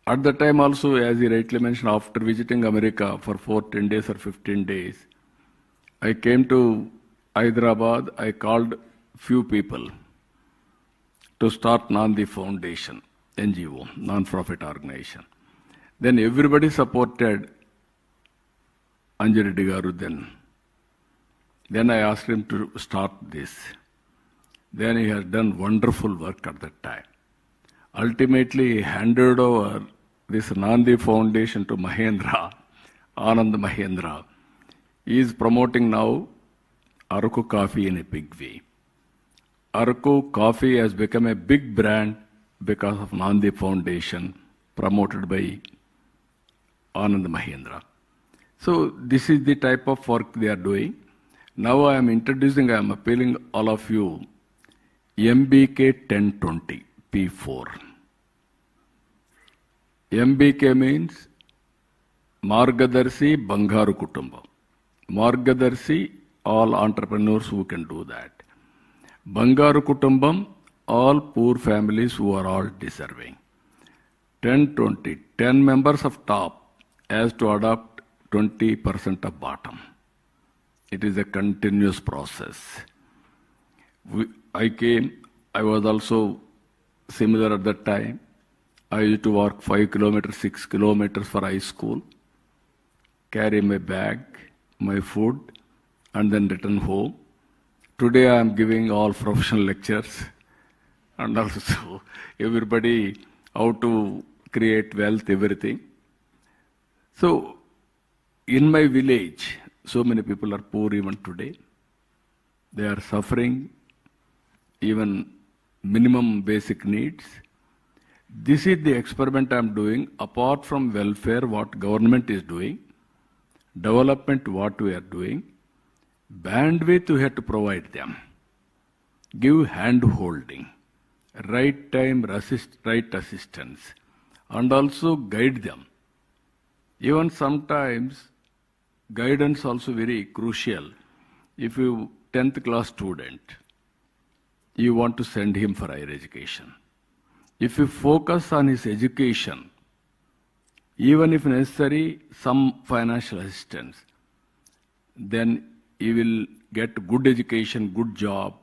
At the time also, as you rightly mentioned, after visiting America for 10 days or 15 days, I came to Hyderabad, I called few people to start Nandi Foundation, NGO, non-profit organization. Then everybody supported Anjareddy Garu then. Then I asked him to start this. Then he has done wonderful work at that time. Ultimately, he handed over this Nandi Foundation to Mahendra, Anand Mahendra. He is promoting now Araku coffee in a big way. Araku coffee has become a big brand because of Nandi Foundation, promoted by Anand Mahendra. So this is the type of work they are doing. Now I am appealing all of you, MBK 1020, P4. MBK means Margadarshi Bangaru Kutumba. Margadarshi, all entrepreneurs who can do that. Bangaru Kutumbam, all poor families who are all deserving. 1020, 10 members of top has to adopt 20% of bottom. It is a continuous process. I was also similar at that time. I used to walk 5 kilometers, 6 kilometers for high school, carry my bag, my food, and then return home. Today I am giving all professional lectures and also everybody how to create wealth, everything. So in my village, so many people are poor even today. They are suffering even minimum basic needs. This is the experiment I am doing. Apart from welfare, what government is doing, development, what we are doing, bandwidth we have to provide them. Give hand holding, right time, right assistance, and also guide them. Even sometimes, guidance also very crucial. If you 10th class student, you want to send him for higher education. If you focus on his education, even if necessary, some financial assistance, then he will get good education, good job,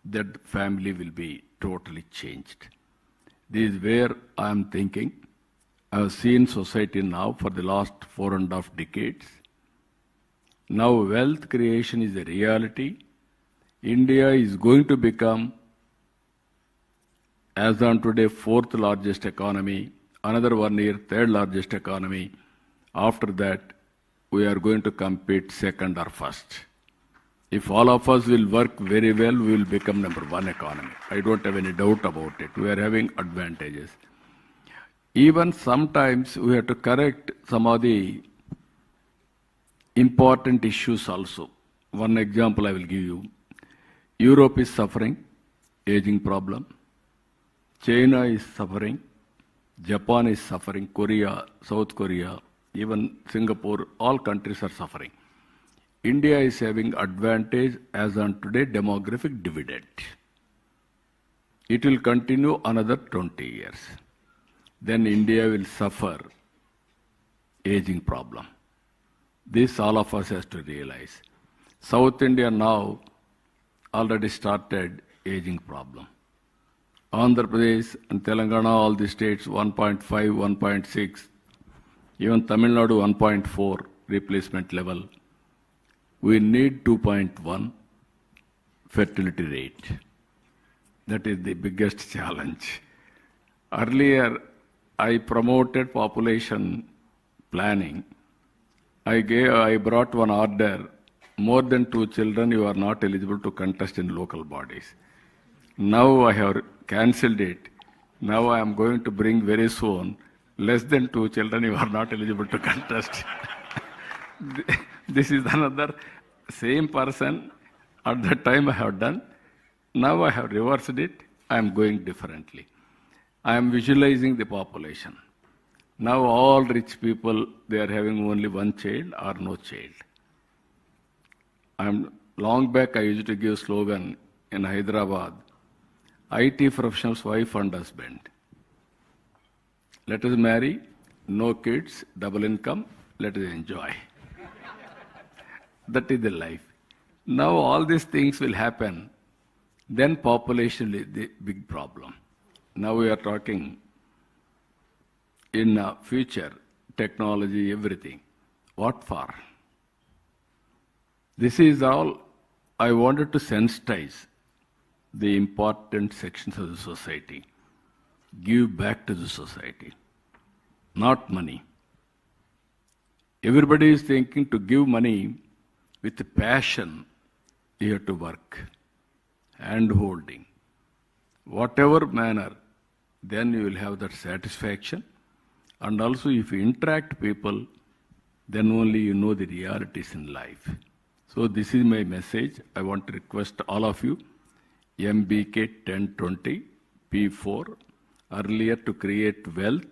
that family will be totally changed. This is where I am thinking. I have seen society now for the last 4.5 decades. Now wealth creation is a reality. India is going to become as on today, fourth largest economy, another 1 year, third largest economy. After that, we are going to compete second or first. If all of us will work very well, we will become number one economy. I don't have any doubt about it. We are having advantages. Even sometimes we have to correct some of the important issues also. One example I will give you. Europe is suffering, aging problem. China is suffering. Japan is suffering. Korea, South Korea, even Singapore, all countries are suffering. India is having advantage as on today demographic dividend. It will continue another 20 years. Then India will suffer aging problem. This all of us has to realize. South India now already started aging problem. Andhra Pradesh and Telangana, all the states 1.5, 1.6, even Tamil Nadu 1.4 replacement level. We need 2.1 fertility rate. That is the biggest challenge. Earlier, I promoted population planning. I brought one order, more than 2 children, you are not eligible to contest in local bodies. Now I have cancelled it. Now I am going to bring very soon, less than 2 children, you are not eligible to contest. This is another same person. At that time I have done. Now I have reversed it. I am going differently. I am visualizing the population. Now all rich people, they are having only one child or no child. Long back I used to give slogan in Hyderabad, IT professionals, wife and husband. Let us marry, no kids, double income, let us enjoy. That is the life. Now all these things will happen. Then population is the big problem. Now we are talking in future, technology, everything. What for? This is all I wanted to sensitize the important sections of the society. Give back to the society, not money. Everybody is thinking to give money with passion. You have to work, hand-holding, whatever manner, then you will have that satisfaction. And also if you interact people, then only you know the realities in life. So this is my message. I want to request all of you, MBK 1020, P4, earlier to create wealth,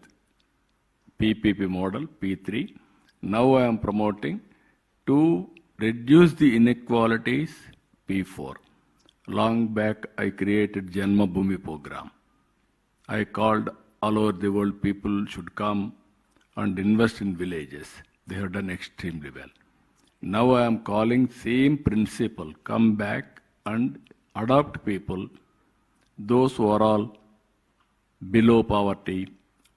PPP model, P3. Now I am promoting to reduce the inequalities, P4. Long back I created Janma Bhumi program. I called all over the world people should come and invest in villages. They have done extremely well. Now I am calling same principle, come back and adopt people, those who are all below poverty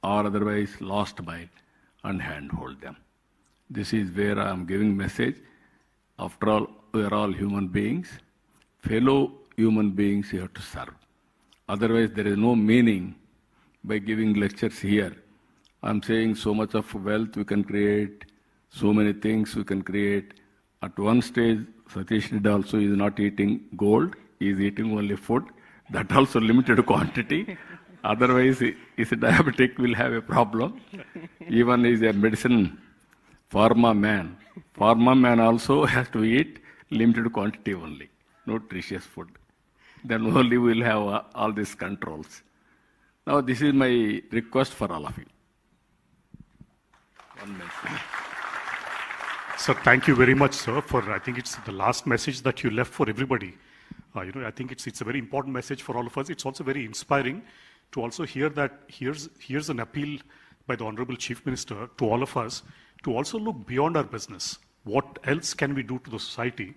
or otherwise lost by, and handhold them. This is where I am giving message. After all, we are all human beings. Fellow human beings you have to serve. Otherwise there is no meaning by giving lectures here. I am saying so much of wealth we can create, so many things we can create. At one stage, Satish Nidda also is not eating gold, he is eating only food. That also limited quantity. Otherwise, he is a diabetic, will have a problem. Even he is a medicine pharma man. Pharma man also has to eat limited quantity only, nutritious food. Then only we will have all these controls. Now this is my request for all of you. One message. Sir, thank you very much, sir, for I think it's the last message that you left for everybody. I think it's a very important message for all of us. It's also very inspiring to also hear that here's an appeal by the Honorable Chief Minister to all of us to also look beyond our business. What else can we do to the society?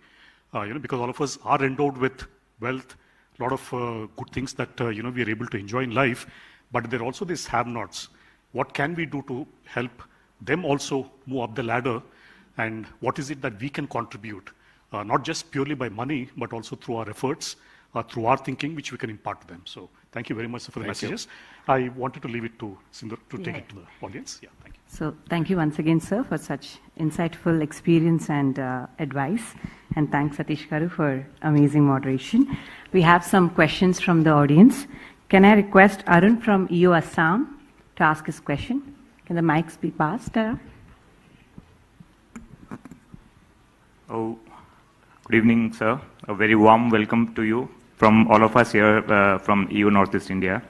Because all of us are endowed with wealth, a lot of good things that we are able to enjoy in life, but there are also these have-nots. What can we do to help them also move up the ladder? And what is it that we can contribute, not just purely by money, but also through our efforts, through our thinking, which we can impart to them. So Thank you very much for the Thank you. messages. I wanted to leave it to Sindhu to take it to the audience. Yeah, thank you. So thank you once again, sir, for such insightful experience and advice. And thanks, Satish Garu, for amazing moderation. We have some questions from the audience. Can I request Arun from EO Assam to ask his question? Can the mics be passed? Oh, good evening, sir. A very warm welcome to you from all of us here from EU Northeast India.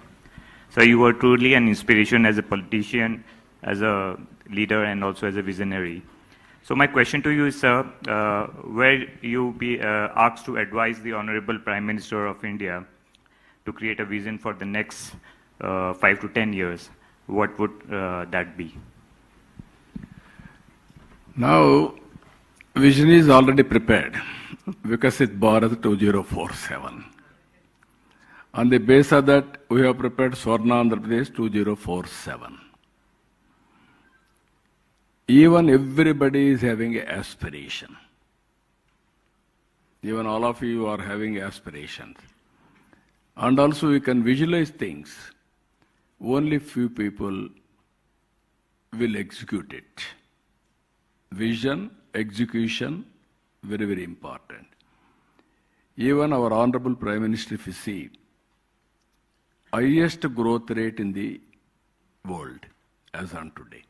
So you were truly an inspiration as a politician, as a leader, and also as a visionary. So my question to you is, sir, where you be asked to advise the Honorable Prime Minister of India to create a vision for the next 5 to 10 years, what would that be? Now, vision is already prepared because it's Bharat 2047. On the base of that, we have prepared Swarna Andhra Pradesh 2047. Even everybody is having an aspiration. Even all of you are having aspirations. And also we can visualize things. Only few people will execute it. Vision, execution, very, very important. Even our Honorable Prime Minister, if you see, highest growth rate in the world as on today.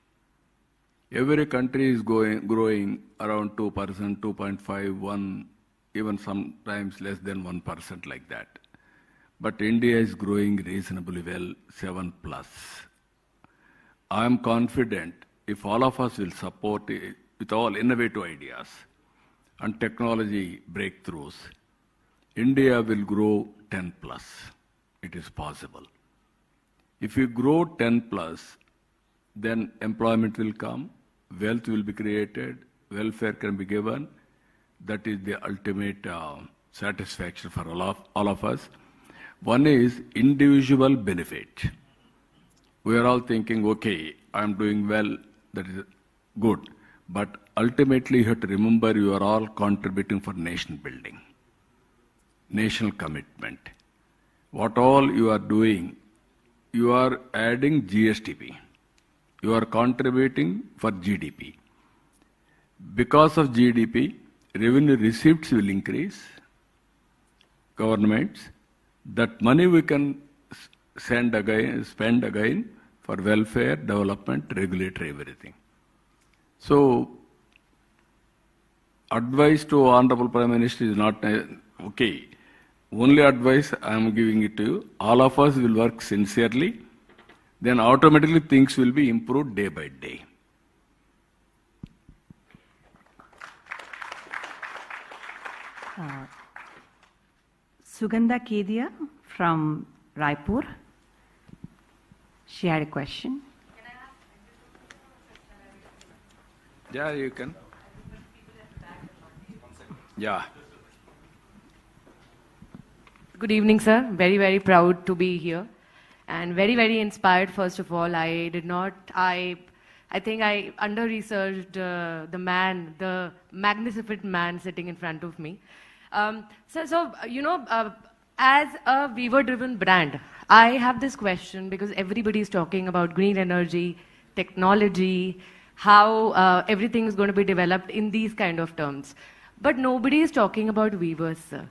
Every country is growing around 2%, 2.5, 1, even sometimes less than 1% like that. But India is growing reasonably well, 7+. I am confident if all of us will support it with all innovative ideas and technology breakthroughs, India will grow 10+. It is possible. If you grow 10+, then employment will come, wealth will be created, welfare can be given. That is the ultimate satisfaction for all of us. One is individual benefit. We are all thinking, okay, I'm doing well, that is good. But ultimately you have to remember you are all contributing for nation building, national commitment. What all you are doing, you are adding GSTP. You are contributing for GDP. Because of GDP, revenue receipts will increase, governments. That money we can spend again for welfare, development, regulatory, everything. So, advice to Honorable Prime Minister is not okay. Only advice I am giving it to you. All of us will work sincerely. Then automatically things will be improved day by day. Sugandha Kedia from Raipur. She had a question. Yeah, you can. Yeah. Good evening, sir. Very, very proud to be here. And very, very inspired, first of all. I think I under-researched the man, the magnificent man sitting in front of me. As a weaver-driven brand, I have this question because everybody is talking about green energy, technology, how everything is going to be developed in these kind of terms. But nobody is talking about weavers, sir.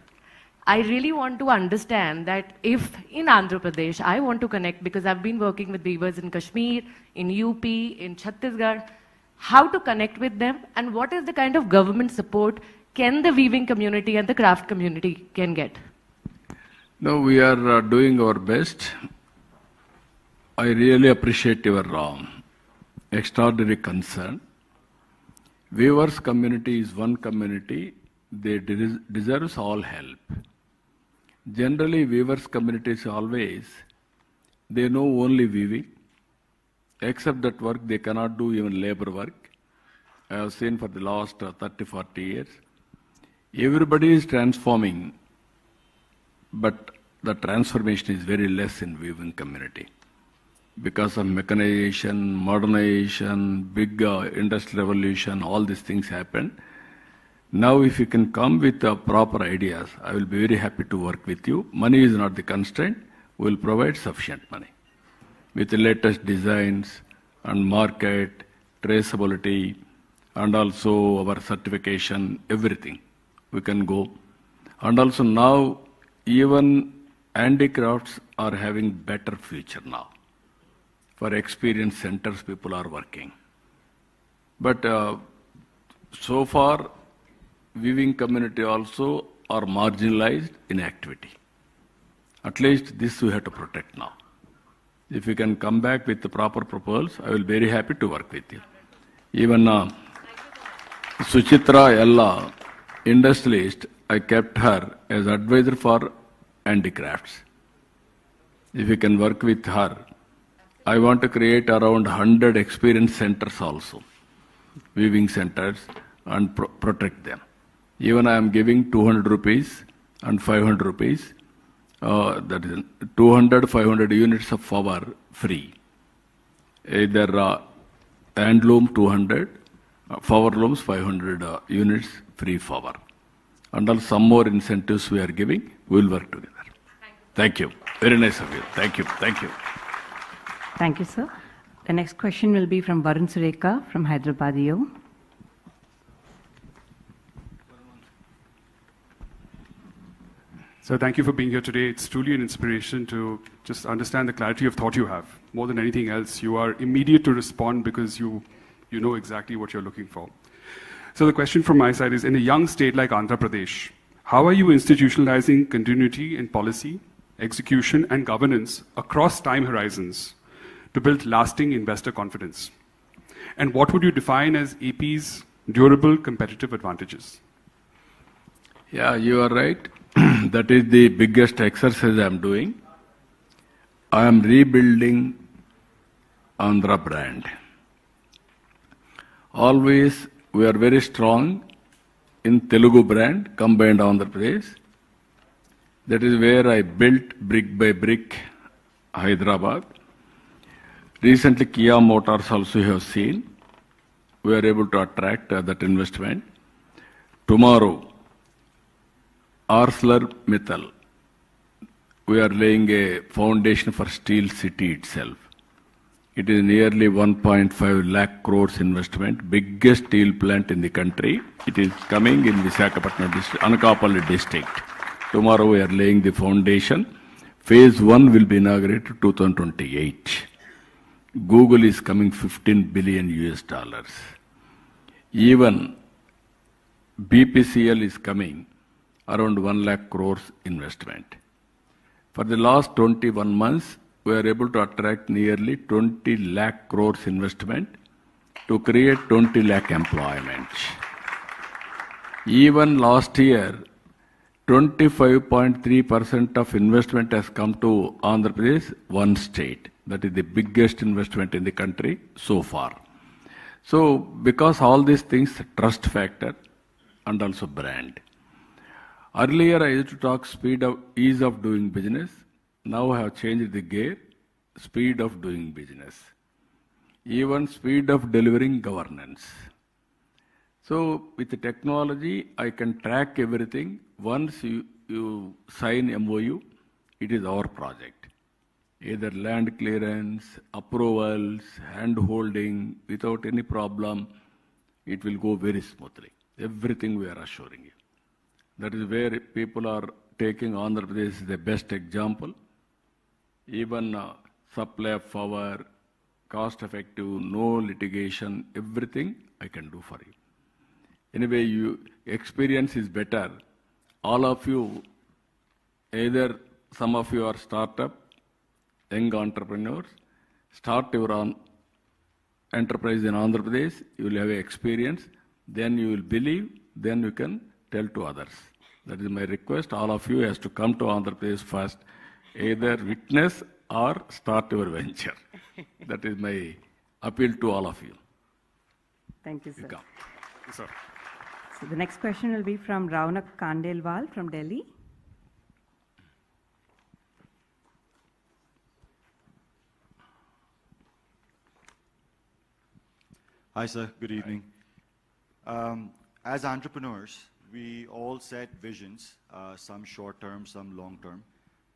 I really want to understand that if in Andhra Pradesh, I want to connect because I've been working with weavers in Kashmir, in UP, in Chhattisgarh, how to connect with them and what is the kind of government support can the weaving community and the craft community can get? No, we are doing our best. I really appreciate your extraordinary concern. Weavers community is one community. They deserve all help. Generally, weavers communities always, they know only weaving. Except that work, they cannot do even labor work. I have seen for the last 30, 40 years. Everybody is transforming, but the transformation is very less in weaving community. Because of mechanization, modernization, big industrial revolution, all these things happened. Now if you can come with proper ideas, I will be very happy to work with you. Money is not the constraint, we'll provide sufficient money. With the latest designs and market, traceability, and also our certification, everything, we can go. And also now, even handicrafts are having better future now. For experience centers, people are working. But so far, weaving community also are marginalized in activity. At least this we have to protect now. If you can come back with the proper proposals, I will be very happy to work with you. Even Suchitra Ella, industrialist, I kept her as advisor for handicrafts. If you can work with her, I want to create around 100 experience centers also, weaving centers, and protect them. Even I am giving 200 rupees and 500 rupees, that is 200, 500 units of flower free. Either handloom 200, flower looms 500 units free flower. And also some more incentives we are giving, we will work together. Thank you. Very nice of you. Thank you. Thank you. Thank you, sir. The next question will be from Varun Sureka from Hyderabad. So thank you for being here today. It's truly an inspiration to just understand the clarity of thought you have. More than anything else, you are immediate to respond because you know exactly what you're looking for. So the question from my side is, in a young state like Andhra Pradesh, how are you institutionalizing continuity in policy, execution, and governance across time horizons to build lasting investor confidence? And what would you define as AP's durable competitive advantages? Yeah, you are right. That is the biggest exercise I am doing. I am rebuilding Andhra brand. Always we are very strong in Telugu brand, combined Andhra Pradesh. That is where I built brick by brick Hyderabad. Recently Kia Motors also you have seen. We are able to attract that investment. Tomorrow, ArcelorMittal, we are laying a foundation for Steel City itself. It is nearly 1.5 lakh crores investment, biggest steel plant in the country. It is coming in Visakhapatnam district, Anakapalli district. Tomorrow we are laying the foundation. Phase 1 will be inaugurated 2028. Google is coming $15 billion US. Even BPCL is coming around 1 lakh crores investment. For the last 21 months, we are able to attract nearly 20 lakh crores investment to create 20 lakh employment. Even last year, 25.3% of investment has come to Andhra Pradesh, one state. That is the biggest investment in the country so far. So, because all these things, trust factor and also brand. Earlier, I used to talk ease of doing business. Now I have changed the gear, speed of doing business. Even speed of delivering governance. So, with the technology, I can track everything. Once you sign MOU, it is our project. Either land clearance, approvals, hand-holding, without any problem, it will go very smoothly. Everything we are assuring you. That is where people are taking Andhra Pradesh as the best example. Even supply of power, cost-effective, no litigation, everything I can do for you. Anyway, experience is better. All of you, either some of you are startup, young entrepreneurs, start your own enterprise in Andhra Pradesh, you will have experience, then you will believe, then you can tell to others. That is my request. All of you has to come to Andhra Pradesh first, either witness or start your venture. That is my appeal to all of you. Thank you, sir. Yes, sir. So the next question will be from Raunak Kandelwal from Delhi. Hi, sir. Good evening. As entrepreneurs, we all set visions, some short-term, some long-term.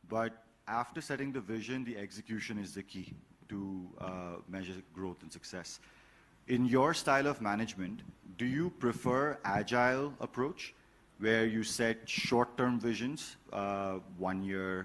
But after setting the vision, the execution is the key to measure growth and success. In your style of management, do you prefer agile approach, where you set short-term visions, 1 year,